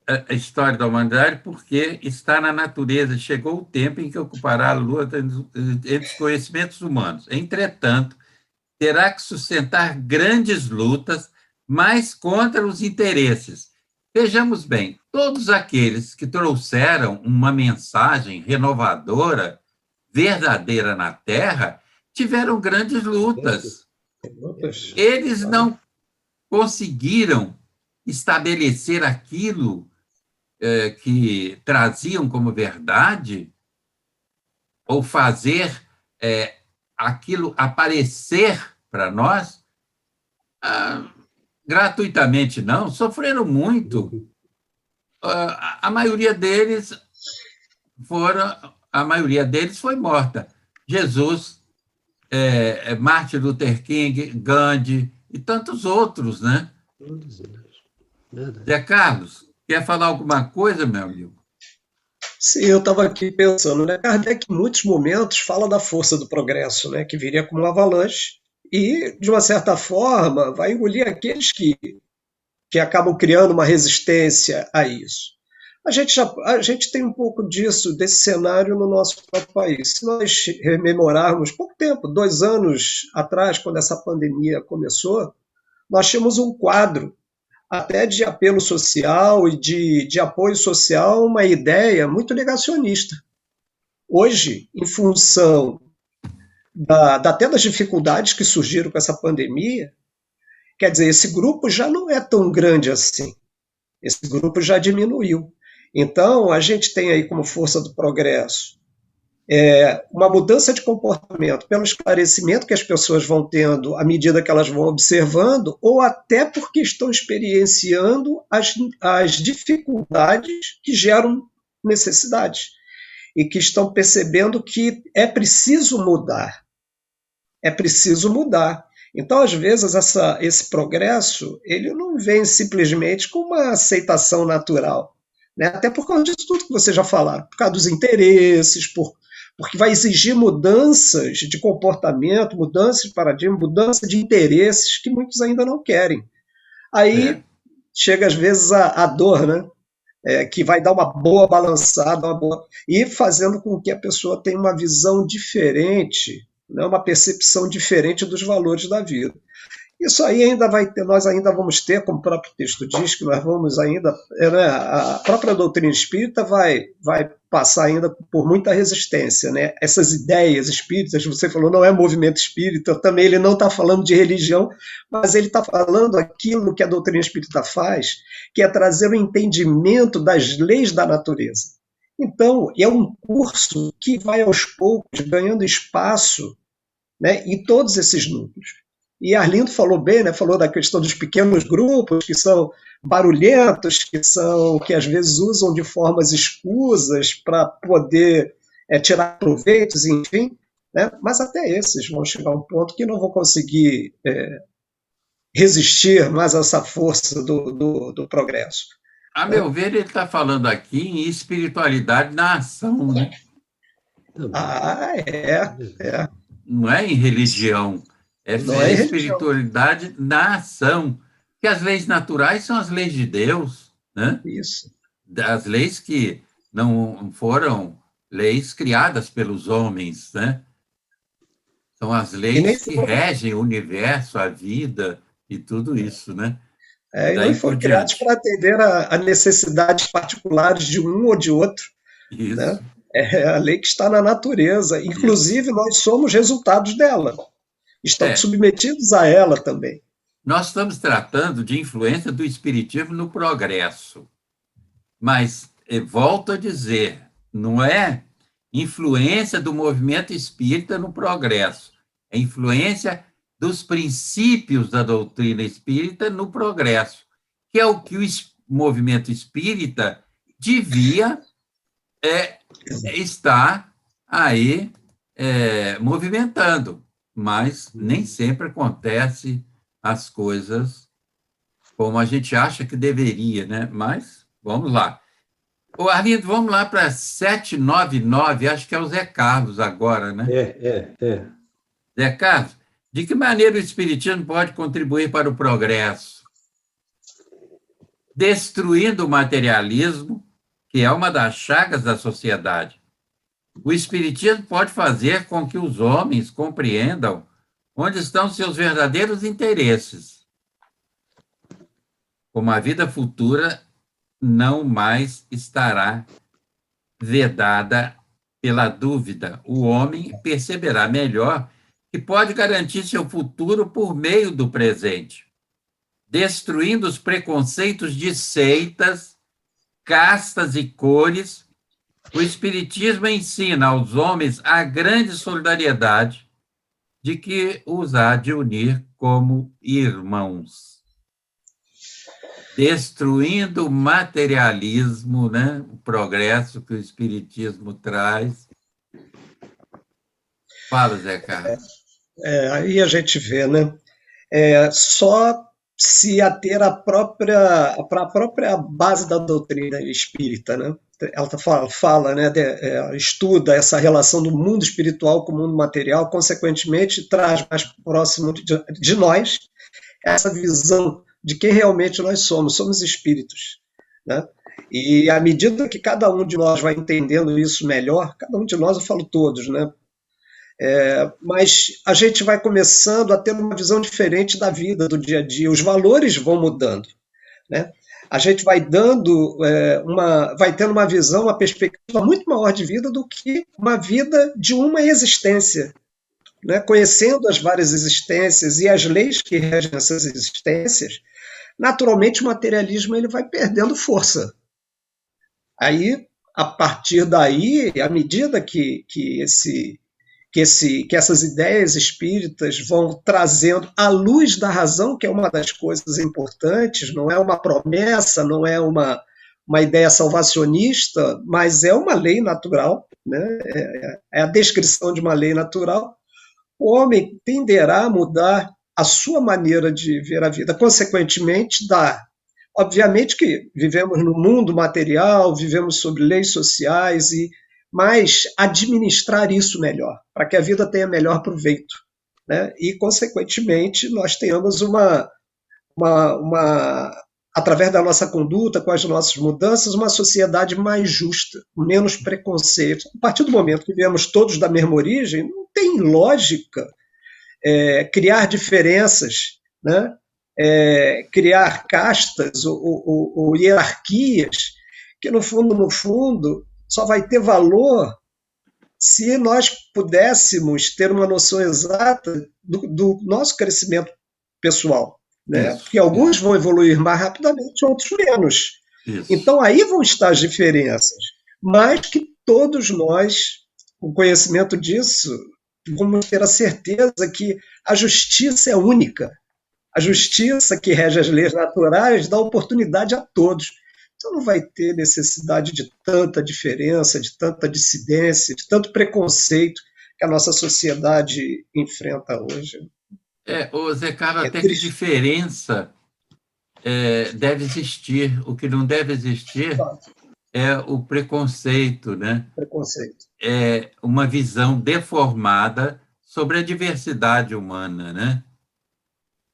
a história da humanidade, porque está na natureza, chegou o tempo em que ocupará a lua entre os conhecimentos humanos. Entretanto, terá que sustentar grandes lutas, mas contra os interesses. Vejamos bem, todos aqueles que trouxeram uma mensagem renovadora, verdadeira na Terra, tiveram grandes lutas. Eles não conseguiram estabelecer aquilo que traziam como verdade, ou fazer aquilo aparecer para nós, gratuitamente não, sofreram muito. A maioria deles foi morta. Jesus, Martin Luther King, Gandhi e tantos outros, né? Todos eles. Zé Carlos, quer falar alguma coisa, meu amigo? Sim, eu estava aqui pensando, né? Kardec, em muitos momentos, fala da força do progresso, né? Que viria como uma avalanche e, de uma certa forma, vai engolir aqueles que acabam criando uma resistência a isso. A gente tem um pouco disso, desse cenário no nosso próprio país. Se nós rememorarmos pouco tempo, 2 anos atrás, quando essa pandemia começou, nós tínhamos um quadro até de apelo social e de apoio social, uma ideia muito negacionista. Hoje, em função até das dificuldades que surgiram com essa pandemia, quer dizer, esse grupo já não é tão grande assim. Esse grupo já diminuiu. Então, a gente tem aí como força do progresso uma mudança de comportamento pelo esclarecimento que as pessoas vão tendo à medida que elas vão observando, ou até porque estão experienciando as dificuldades que geram necessidades e que estão percebendo que é preciso mudar. É preciso mudar. Então, às vezes, esse progresso ele não vem simplesmente com uma aceitação natural, né? Até por causa disso tudo que vocês já falaram, por causa dos interesses, porque vai exigir mudanças de comportamento, mudanças de paradigma, mudança de interesses que muitos ainda não querem. Aí chega, às vezes, a dor, né? Que vai dar uma boa balançada, e fazendo com que a pessoa tenha uma visão diferente, né? Uma percepção diferente dos valores da vida. Isso aí ainda vai ter, nós ainda vamos ter, como o próprio texto diz, que nós vamos ainda, né, a própria doutrina espírita vai passar ainda por muita resistência, né? Essas ideias espíritas, você falou, não é movimento espírita, também ele não está falando de religião, mas ele está falando aquilo que a doutrina espírita faz, que é trazer o entendimento das leis da natureza. Então, é um curso que vai aos poucos ganhando espaço, né, em todos esses núcleos. E Arlindo falou bem, né? Falou da questão dos pequenos grupos que são barulhentos, que às vezes usam de formas escusas para poder tirar proveitos, enfim, né? Mas até esses vão chegar a um ponto que não vão conseguir resistir mais a essa força do progresso. A meu ver, ele está falando aqui em espiritualidade na ação, né? Não é em religião. É espiritualidade na ação, que as leis naturais são as leis de Deus, né? Isso. As leis que não foram leis criadas pelos homens, né? São as E nem leis que regem o universo, a vida e tudo isso, né? E e não daí por foram criados diante. para atender a necessidades particulares de um ou de outro, né? Isso, É a lei que está na natureza. isso. Inclusive, nós somos resultados dela. Estamos É, submetidos a ela também. nós estamos tratando de influência do espiritismo no progresso, mas volto a dizer, não é influência do movimento espírita no progresso, é influência dos princípios da doutrina espírita no progresso, que é o que o movimento espírita devia estar aí movimentando, mas nem sempre acontece as coisas como a gente acha que deveria, né? Mas vamos lá. Ô, Arlindo, vamos lá para 799, acho que é o Zé Carlos agora, né? É. Zé Carlos, de que maneira o Espiritismo pode contribuir para o progresso? Destruindo o materialismo, que é uma das chagas da sociedade. O Espiritismo pode fazer com que os homens compreendam onde estão seus verdadeiros interesses, como a vida futura não mais estará vedada pela dúvida. O homem perceberá melhor que pode garantir seu futuro por meio do presente, destruindo os preconceitos de seitas, castas e cores. O Espiritismo ensina aos homens a grande solidariedade de que os há de unir como irmãos. Destruindo o materialismo, né? O progresso que o Espiritismo traz. Fala, Zé Carlos. Aí a gente vê, né? Só se ater à própria base da doutrina espírita, né? Ela fala, né? Estuda essa relação do mundo espiritual com o mundo material, consequentemente traz mais próximo de nós essa visão de quem realmente nós somos espíritos, né? E à medida que cada um de nós vai entendendo isso melhor, cada um de nós, eu falo todos, né? Mas a gente vai começando a ter uma visão diferente da vida, do dia a dia, os valores vão mudando, né? A gente vai vai tendo uma visão, uma perspectiva muito maior de vida do que uma vida de uma existência, né? Conhecendo as várias existências e as leis que regem essas existências, naturalmente o materialismo ele vai perdendo força. Aí, a partir daí, à medida que essas ideias espíritas vão trazendo a luz da razão, que é uma das coisas importantes, não é uma promessa, não é uma ideia salvacionista, mas é uma lei natural, né? É a descrição de uma lei natural. O homem tenderá a mudar a sua maneira de ver a vida. Consequentemente, obviamente que vivemos no mundo material, vivemos sob leis sociais, mas administrar isso melhor, para que a vida tenha melhor proveito, né? E, consequentemente, nós tenhamos através da nossa conduta, com as nossas mudanças, uma sociedade mais justa, menos preconceito. A partir do momento que viemos todos da mesma origem, não tem lógica criar diferenças, né? Criar castas ou hierarquias, que no fundo, só vai ter valor se nós pudéssemos ter uma noção exata do nosso crescimento pessoal, né? Porque alguns vão evoluir mais rapidamente, outros menos. Isso. Então aí vão estar as diferenças, mas que todos nós, com conhecimento disso, vamos ter a certeza que a justiça é única. A justiça que rege as leis naturais dá oportunidade a todos. Então não vai ter necessidade de tanta diferença, de tanta dissidência, de tanto preconceito que a nossa sociedade enfrenta hoje. Ô Zé Carlos, até que diferença deve existir. O que não deve existir é o preconceito, né? Preconceito. É uma visão deformada sobre a diversidade humana, né?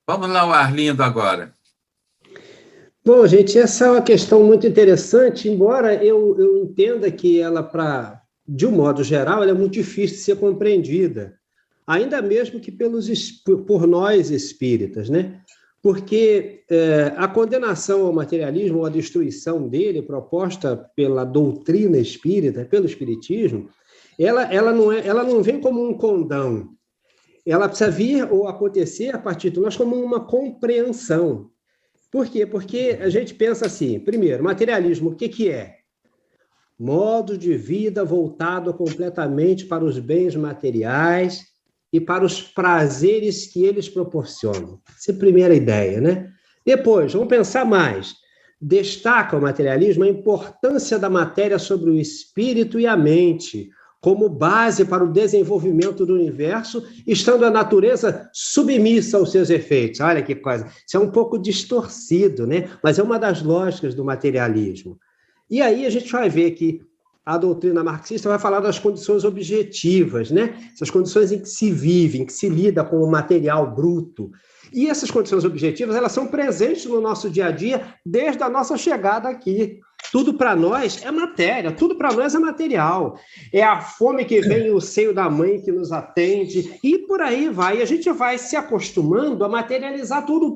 Vamos lá, o Arlindo, agora. Bom, gente, essa é uma questão muito interessante, embora eu entenda que ela, para de um modo geral, ela é muito difícil de ser compreendida, ainda mesmo que por nós espíritas, né? Porque a condenação ao materialismo, ou a destruição dele, proposta pela doutrina espírita, pelo espiritismo, ela não vem como um condão, ela precisa vir ou acontecer a partir de nós como uma compreensão. Por quê? Porque a gente pensa assim, primeiro, materialismo, o que é? Modo de vida voltado completamente para os bens materiais e para os prazeres que eles proporcionam. Essa é a primeira ideia, né? Depois, vamos pensar mais. Destaca o materialismo a importância da matéria sobre o espírito e a mente, como base para o desenvolvimento do universo, estando a natureza submissa aos seus efeitos. Olha que coisa. Isso é um pouco distorcido, né? Mas é uma das lógicas do materialismo. E aí a gente vai ver que a doutrina marxista vai falar das condições objetivas, né? Essas condições em que se vive, em que se lida com o material bruto. E essas condições objetivas, elas são presentes no nosso dia a dia desde a nossa chegada aqui. Tudo para nós é matéria, tudo para nós é material. É a fome que vem no seio da mãe que nos atende, e por aí vai. E a gente vai se acostumando a materializar tudo.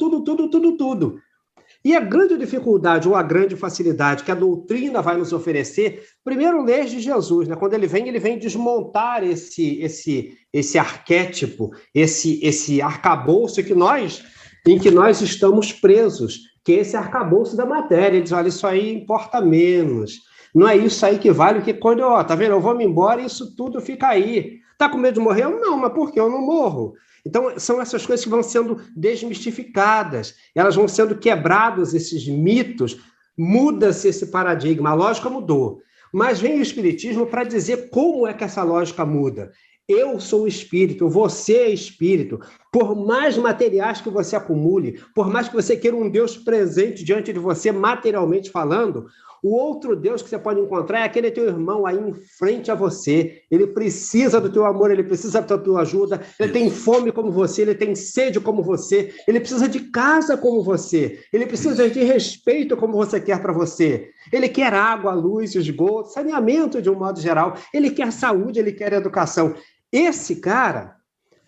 E a grande dificuldade ou a grande facilidade que a doutrina vai nos oferecer, primeiro, leis de Jesus, né? Quando ele vem desmontar esse arquétipo, esse arcabouço em que nós estamos presos, que é esse arcabouço da matéria. Ele diz, olha, isso aí importa menos. Não é isso aí que vale, que quando tá vendo, eu vou me embora e isso tudo fica aí. Tá com medo de morrer? Não, mas por que eu não morro? Então, são essas coisas que vão sendo desmistificadas, elas vão sendo quebrados, esses mitos, muda-se esse paradigma, a lógica mudou. Mas vem o Espiritismo para dizer como é que essa lógica muda. Eu sou espírito, você é espírito. Por mais materiais que você acumule, por mais que você queira um Deus presente diante de você, materialmente falando, o outro Deus que você pode encontrar é aquele teu irmão aí em frente a você. Ele precisa do teu amor, ele precisa da tua ajuda, ele tem fome como você, ele tem sede como você, ele precisa de casa como você, ele precisa de respeito como você quer para você. Ele quer água, luz, esgoto, saneamento de um modo geral, ele quer saúde, ele quer educação. Esse cara,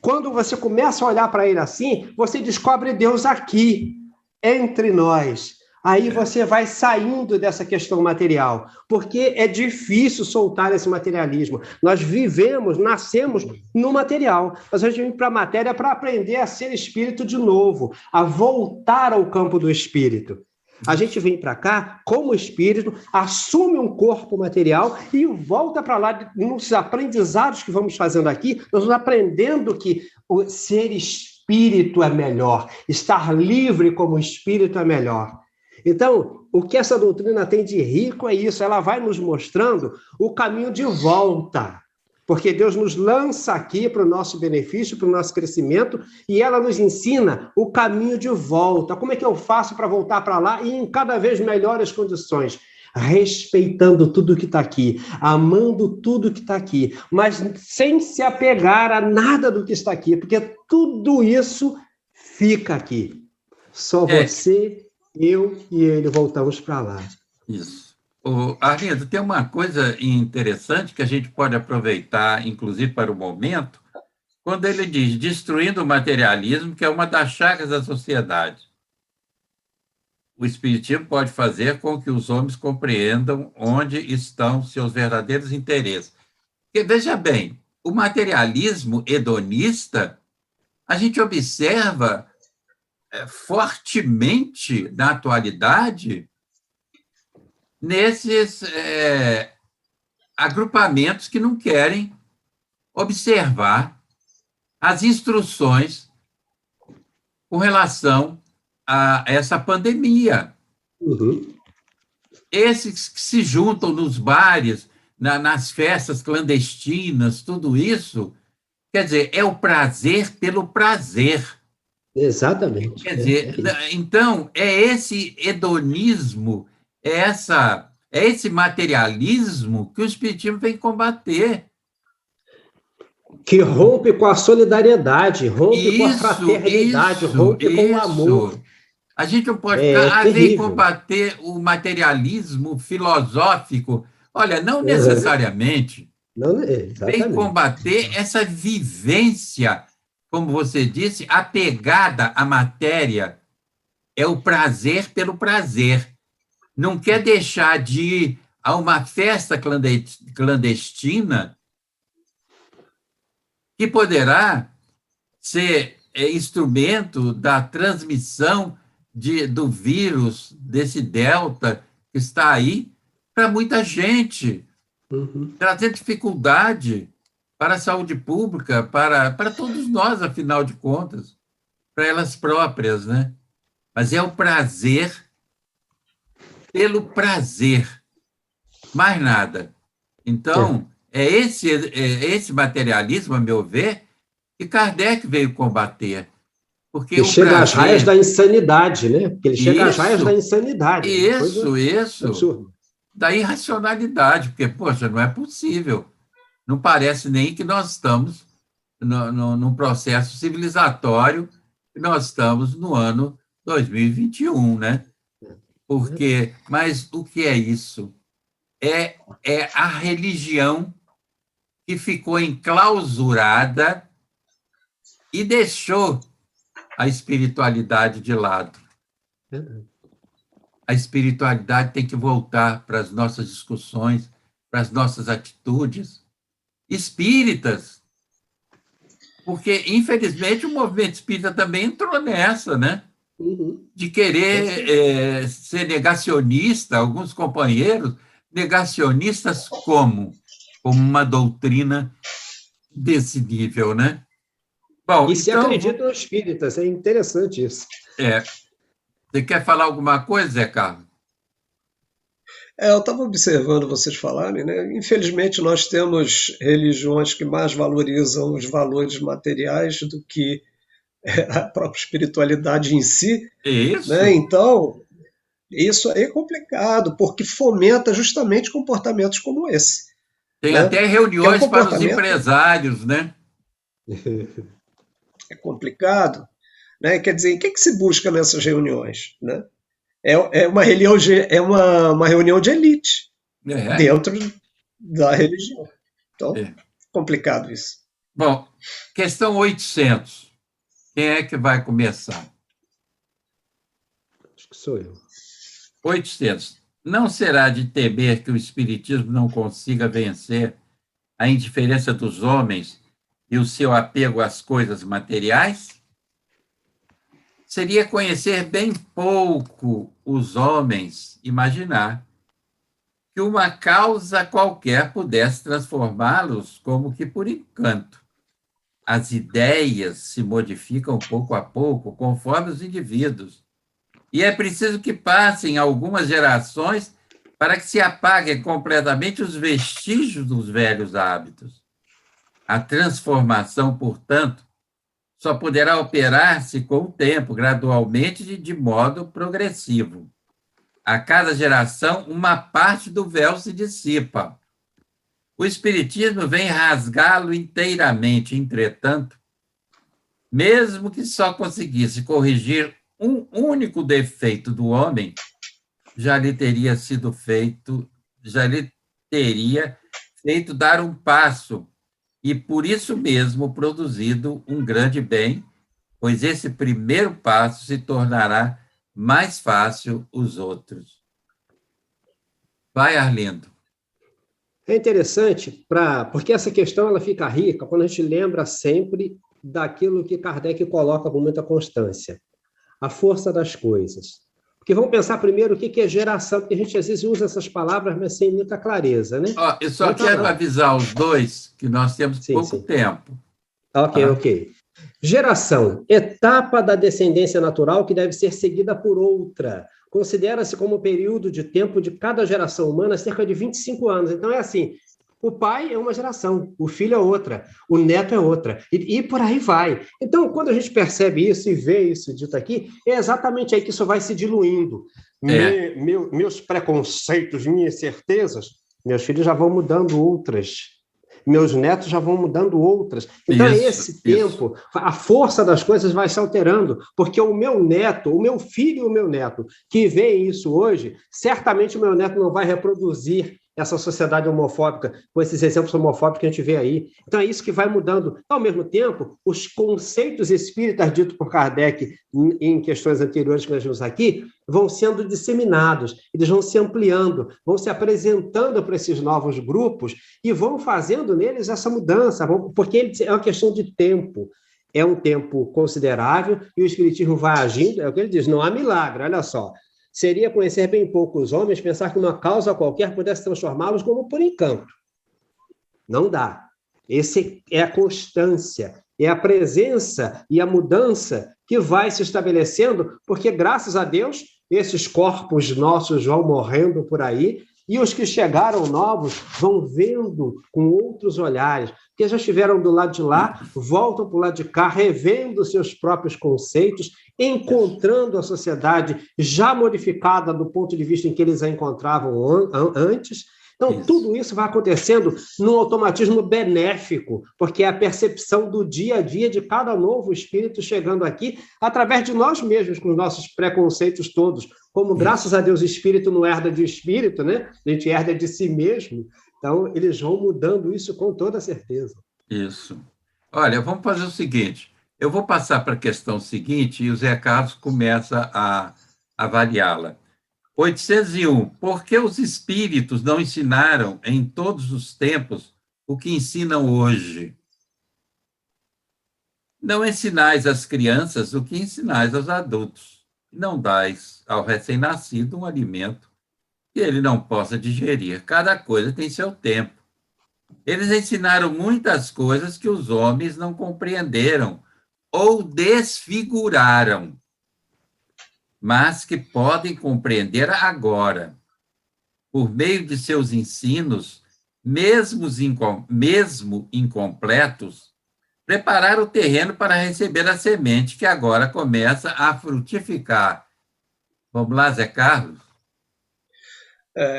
quando você começa a olhar para ele assim, você descobre Deus aqui, entre nós. Aí você vai saindo dessa questão material, porque é difícil soltar esse materialismo. Nós nascemos no material, mas a gente vem para a matéria para aprender a ser espírito de novo, a voltar ao campo do espírito. A gente vem para cá como espírito, assume um corpo material e volta para lá. Nos aprendizados que vamos fazendo aqui, nós vamos aprendendo que o ser espírito é melhor, estar livre como espírito é melhor. Então, o que essa doutrina tem de rico é isso, ela vai nos mostrando o caminho de volta, porque Deus nos lança aqui para o nosso benefício, para o nosso crescimento, e ela nos ensina o caminho de volta. Como é que eu faço para voltar para lá e em cada vez melhores condições? Respeitando tudo que está aqui, amando tudo que está aqui, mas sem se apegar a nada do que está aqui, porque tudo isso fica aqui. Só você, eu e ele voltamos para lá. Isso. Arlindo, tem uma coisa interessante que a gente pode aproveitar, inclusive para o momento, quando ele diz destruindo o materialismo, que é uma das chagas da sociedade. O Espiritismo pode fazer com que os homens compreendam onde estão seus verdadeiros interesses. Porque, veja bem, o materialismo hedonista, a gente observa fortemente na atualidade nesses agrupamentos que não querem observar as instruções com relação a essa pandemia. Uhum. Esses que se juntam nos bares, nas festas clandestinas, tudo isso, quer dizer, é o prazer pelo prazer. Exatamente. Quer dizer, então, é esse hedonismo, é esse materialismo que o Espiritismo vem combater. Que rompe com a solidariedade, rompe com a fraternidade, rompe com o amor. A gente não pode vem combater o materialismo filosófico. Olha, não necessariamente Não, Vem exatamente. combater essa vivência, como você disse, apegada à matéria. É o prazer pelo prazer. Não quer deixar de ir a uma festa clandestina que poderá ser instrumento da transmissão do vírus, desse delta que está aí, para muita gente, trazendo dificuldade para a saúde pública, para todos nós, afinal de contas, para elas próprias, né? Mas é o prazer pelo prazer, mais nada. Então, é esse materialismo, a meu ver, que Kardec veio combater. Porque ele chega às raias da insanidade, né? Porque ele chega às raias da insanidade. Isso. Absurdo. Da irracionalidade, porque, poxa, não é possível. Não parece nem que nós estamos num processo civilizatório, que nós estamos no ano 2021, né? Mas o que é isso? É a religião que ficou enclausurada e deixou a espiritualidade de lado. A espiritualidade tem que voltar para as nossas discussões, para as nossas atitudes espíritas. Porque, infelizmente, o movimento espírita também entrou nessa, né? De querer ser negacionista, alguns companheiros, negacionistas como uma doutrina desse nível, né? Bom, e se acreditam nos espíritas, é interessante isso. Você quer falar alguma coisa, Zé Carlos? Eu estava observando vocês falarem, né? Infelizmente, nós temos religiões que mais valorizam os valores materiais do que a própria espiritualidade em si. Isso. Né? Então, isso aí é complicado, porque fomenta justamente comportamentos como esse. Tem, né? até reuniões para os empresários, né? É complicado. Né? Quer dizer, o que se busca nessas reuniões? Né? É uma reunião de elite dentro da religião. Então, complicado isso. Bom, questão 800. Quem é que vai começar? Acho que sou eu. 800. Não será de temer que o espiritismo não consiga vencer a indiferença dos homens e o seu apego às coisas materiais? Seria conhecer bem pouco os homens, imaginar que uma causa qualquer pudesse transformá-los como que por encanto. As ideias se modificam pouco a pouco, conforme os indivíduos. E é preciso que passem algumas gerações para que se apaguem completamente os vestígios dos velhos hábitos. A transformação, portanto, só poderá operar-se com o tempo, gradualmente e de modo progressivo. A cada geração, uma parte do véu se dissipa. O Espiritismo vem rasgá-lo inteiramente, entretanto, mesmo que só conseguisse corrigir um único defeito do homem, já lhe teria feito dar um passo e, por isso mesmo, produzido um grande bem, pois esse primeiro passo se tornará mais fácil os outros. Vai, Arlindo. É interessante, porque essa questão ela fica rica quando a gente lembra sempre daquilo que Kardec coloca com muita constância, a força das coisas. Porque vamos pensar primeiro o que é geração, porque a gente às vezes usa essas palavras, mas sem muita clareza, né? Eu só quero avisar os dois que nós temos pouco tempo. Ok. Geração, etapa da descendência natural que deve ser seguida por outra. Considera-se como período de tempo de cada geração humana cerca de 25 anos. Então, é assim, o pai é uma geração, o filho é outra, o neto é outra, e por aí vai. Então, quando a gente percebe isso e vê isso dito aqui, é exatamente aí que isso vai se diluindo. Meus preconceitos, minhas certezas, meus filhos já vão mudando outras. Meus netos já vão mudando outras. Então, esse tempo, a força das coisas vai se alterando, porque o meu neto, o meu filho e o meu neto, que vê isso hoje, certamente o meu neto não vai reproduzir essa sociedade homofóbica, com esses exemplos homofóbicos que a gente vê aí. Então, é isso que vai mudando. Ao mesmo tempo, os conceitos espíritas ditos por Kardec em questões anteriores que nós vimos aqui, vão sendo disseminados, eles vão se ampliando, vão se apresentando para esses novos grupos e vão fazendo neles essa mudança, porque é uma questão de tempo. É um tempo considerável e o Espiritismo vai agindo, é o que ele diz, não há milagre, olha só. Seria conhecer bem poucos homens, pensar que uma causa qualquer pudesse transformá-los como por encanto. Não dá. Esse é a constância, é a presença e a mudança que vai se estabelecendo, porque, graças a Deus, esses corpos nossos vão morrendo por aí, e os que chegaram novos vão vendo com outros olhares, porque já estiveram do lado de lá, voltam para o lado de cá, revendo seus próprios conceitos, encontrando a sociedade já modificada do ponto de vista em que eles a encontravam antes. Então, tudo isso vai acontecendo num automatismo benéfico, porque é a percepção do dia a dia de cada novo espírito chegando aqui, através de nós mesmos, com os nossos preconceitos todos. Como, graças a Deus, o espírito não herda de espírito, né? A gente herda de si mesmo. Então, eles vão mudando isso com toda certeza. Isso. Olha, vamos fazer o seguinte. Eu vou passar para a questão seguinte e o Zé Carlos começa a avaliá-la. 801. Por que os espíritos não ensinaram em todos os tempos o que ensinam hoje? Não ensinais às crianças o que ensinais aos adultos. Não dais ao recém-nascido um alimento que ele não possa digerir. Cada coisa tem seu tempo. Eles ensinaram muitas coisas que os homens não compreenderam ou desfiguraram, mas que podem compreender agora. Por meio de seus ensinos, mesmo incompletos, preparar o terreno para receber a semente que agora começa a frutificar. Vamos lá, Zé Carlos?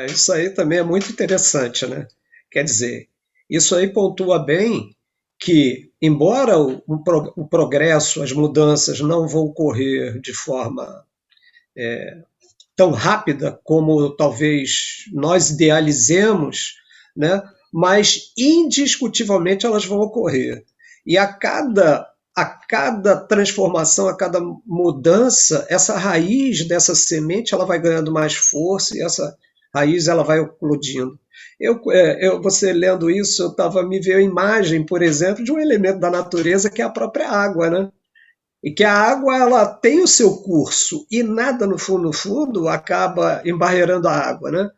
Isso aí também é muito interessante, né? Quer dizer, isso aí pontua bem que, embora o progresso, as mudanças não vão ocorrer de forma tão rápida como talvez nós idealizemos, né? Mas indiscutivelmente elas vão ocorrer. E a cada transformação, a cada mudança, essa raiz dessa semente ela vai ganhando mais força e essa raiz ela vai eclodindo. Você lendo isso, me veio a imagem, por exemplo, de um elemento da natureza que é a própria água, né? E que a água ela tem o seu curso e nada no fundo acaba embarreirando a água, né?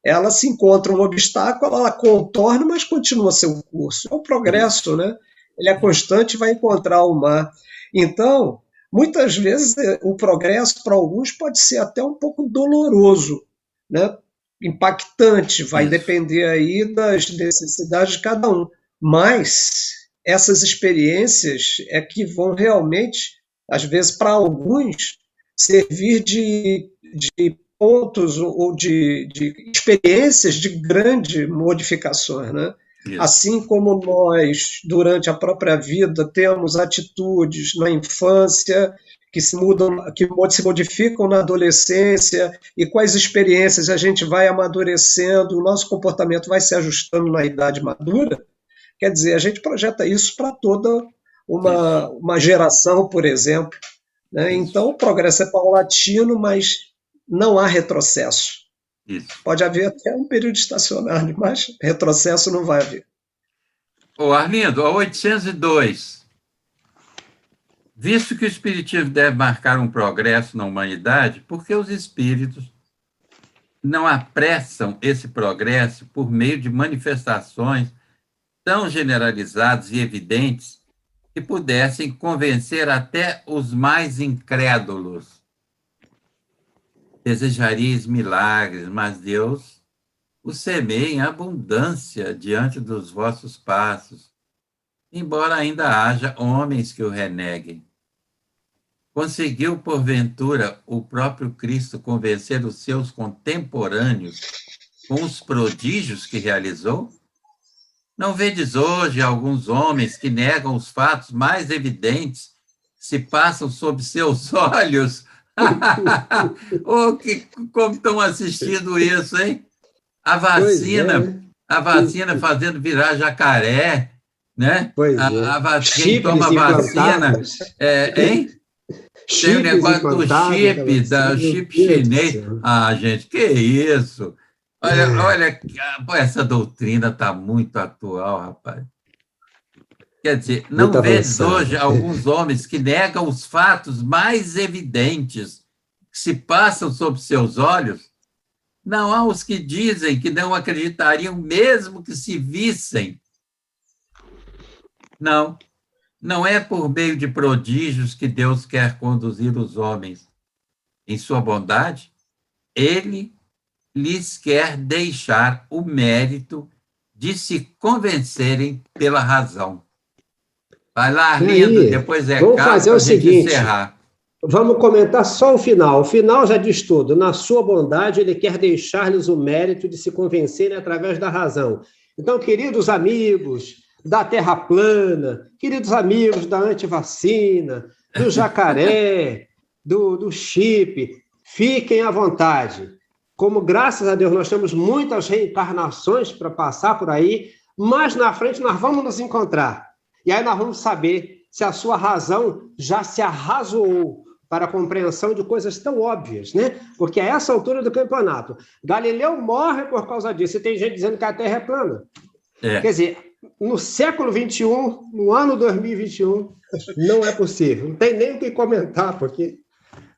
Ela se encontra um obstáculo, ela contorna, mas continua seu curso. É o progresso, né? Ele é constante e vai encontrar o mar. Então, muitas vezes o progresso para alguns pode ser até um pouco doloroso, né? Impactante, vai depender aí das necessidades de cada um. Mas essas experiências é que vão realmente, às vezes para alguns, servir de pontos ou de experiências de grandes modificações, né? Assim como nós, durante a própria vida, temos atitudes na infância que se modificam na adolescência e com as experiências a gente vai amadurecendo, o nosso comportamento vai se ajustando na idade madura. Quer dizer, a gente projeta isso para toda uma geração, por exemplo, né? Então, o progresso é paulatino, mas não há retrocesso. Pode haver até um período estacionário, mas retrocesso não vai haver. Arlindo, a 802. Visto que o espiritismo deve marcar um progresso na humanidade, por que os espíritos não apressam esse progresso por meio de manifestações tão generalizadas e evidentes que pudessem convencer até os mais incrédulos? Desejaríeis milagres, mas Deus os semeia em abundância diante dos vossos passos, embora ainda haja homens que o reneguem. Conseguiu, porventura, o próprio Cristo convencer os seus contemporâneos com os prodígios que realizou? Não vedes hoje alguns homens que negam os fatos mais evidentes, se passam sob seus olhos? Como estão assistindo isso, hein? A Pois é, vacina, né? a vacina fazendo virar jacaré, né? Pois é. Quem toma Chips vacina, implantados. hein? Tem o Chips negócio do implantados da chip, vacina, da meu chip Deus do chinês. céu. Ah, gente, que isso? Olha, olha, pô, essa doutrina está muito atual, rapaz. Quer dizer, Muito não vedes hoje avançada. alguns homens que negam os fatos mais evidentes que se passam sob seus olhos? Não há os que dizem que não acreditariam mesmo que se vissem. Não, não é por meio de prodígios que Deus quer conduzir os homens. Em sua bondade, ele lhes quer deixar o mérito de se convencerem pela razão. Vai lá, E Arlindo, aí, depois é vamos Carlos, fazer para o a gente seguinte: encerrar. vamos comentar só o final. O final já diz tudo. Na sua bondade, ele quer deixar-lhes o mérito de se convencerem através da razão. Então, queridos amigos da Terra plana, queridos amigos da antivacina, do jacaré, do chip, fiquem à vontade. Como, graças a Deus, nós temos muitas reencarnações para passar por aí, mas na frente nós vamos nos encontrar. E aí nós vamos saber se a sua razão já se arrazoou para a compreensão de coisas tão óbvias, né? Porque a essa altura do campeonato, Galileu morre por causa disso, e tem gente dizendo que a Terra é plana. Quer dizer, no século XXI, no ano 2021, não é possível. Não tem nem o que comentar, porque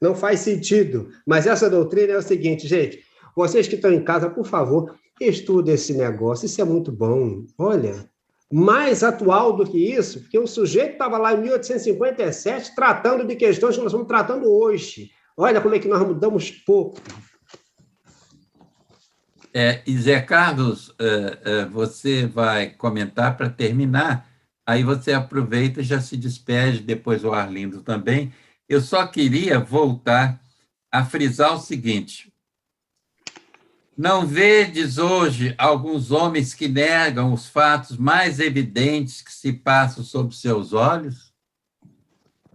não faz sentido. Mas essa doutrina é o seguinte, gente, vocês que estão em casa, por favor, estudem esse negócio, isso é muito bom. Olha, mais atual do que isso, porque o sujeito estava lá em 1857 tratando de questões que nós estamos tratando hoje. Olha como é que nós mudamos pouco. E Zé Carlos, você vai comentar para terminar, aí você aproveita e já se despede, depois o Arlindo também. Eu só queria voltar a frisar o seguinte: não vedes hoje alguns homens que negam os fatos mais evidentes que se passam sob seus olhos?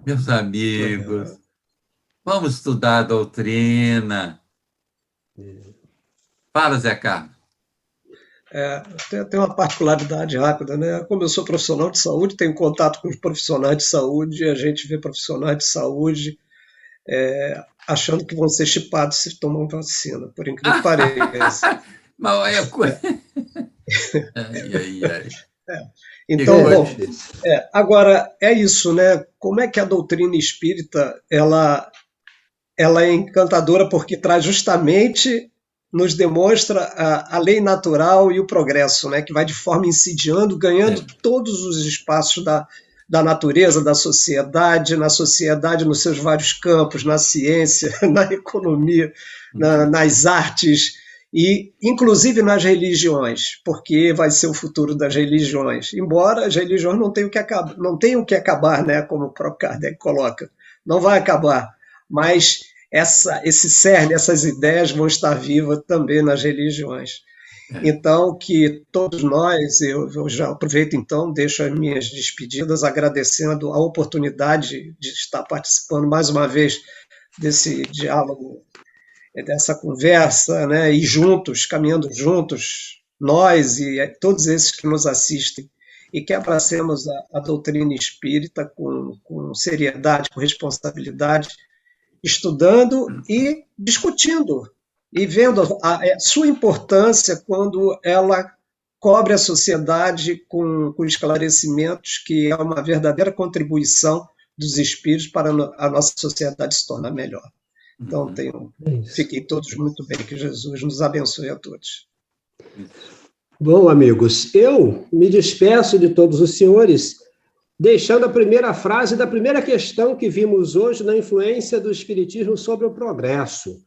Meus amigos, vamos estudar a doutrina. Fala, Zé Carlos. Tem uma particularidade rápida, né? Como eu sou profissional de saúde, tenho contato com os profissionais de saúde, e a gente vê profissionais de saúde achando que vão ser chipados se tomam vacina, por incrível que pareça. Mas olha, ai. Então, bom, agora é isso, né? Como é que a doutrina espírita ela é encantadora porque traz justamente nos demonstra a lei natural e o progresso, né? Que vai de forma insidiando, ganhando todos os espaços da natureza, da sociedade, na sociedade nos seus vários campos, na ciência, na economia, nas artes e inclusive nas religiões, porque vai ser o futuro das religiões. Embora as religiões não tenham que acabar, né? Como o próprio Kardec coloca, não vai acabar, mas esse cerne, essas ideias vão estar vivas também nas religiões. Então, que todos nós, eu já aproveito então, deixo as minhas despedidas, agradecendo a oportunidade de estar participando mais uma vez desse diálogo, dessa conversa, né? E juntos, caminhando juntos, nós e todos esses que nos assistem, e que abracemos a doutrina espírita com seriedade, com responsabilidade, estudando e discutindo e vendo a sua importância quando ela cobre a sociedade com esclarecimentos, que é uma verdadeira contribuição dos espíritos para a nossa sociedade se tornar melhor. Então, fiquem todos muito bem, que Jesus nos abençoe a todos. Bom, amigos, eu me despeço de todos os senhores, deixando a primeira frase da primeira questão que vimos hoje na influência do Espiritismo sobre o progresso.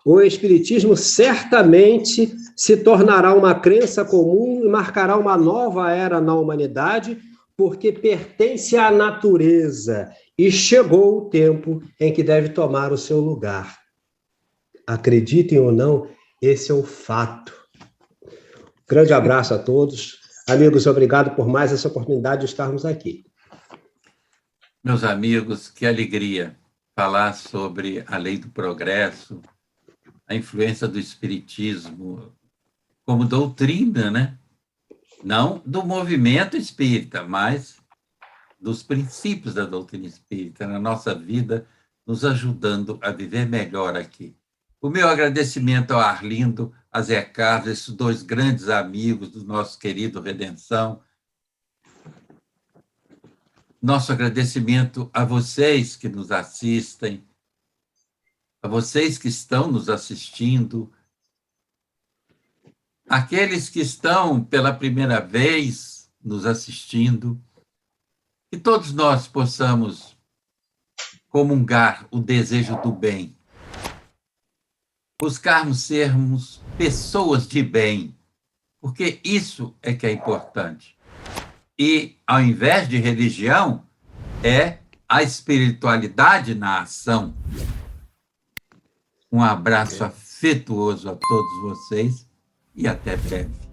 O Espiritismo certamente se tornará uma crença comum e marcará uma nova era na humanidade, porque pertence à natureza e chegou o tempo em que deve tomar o seu lugar. Acreditem ou não, esse é o fato. Grande abraço a todos. Amigos, obrigado por mais essa oportunidade de estarmos aqui. Meus amigos, que alegria falar sobre a lei do progresso, a influência do espiritismo como doutrina, né? Não do movimento espírita, mas dos princípios da doutrina espírita na nossa vida, nos ajudando a viver melhor aqui. O meu agradecimento ao Arlindo, a Zé Carlos, esses dois grandes amigos do nosso querido Redenção. Nosso agradecimento a vocês que nos assistem, a vocês que estão nos assistindo, aqueles que estão pela primeira vez nos assistindo, que todos nós possamos comungar o desejo do bem, buscarmos sermos pessoas de bem, porque isso é que é importante. E, ao invés de religião, é a espiritualidade na ação. Um abraço afetuoso a todos vocês e até breve.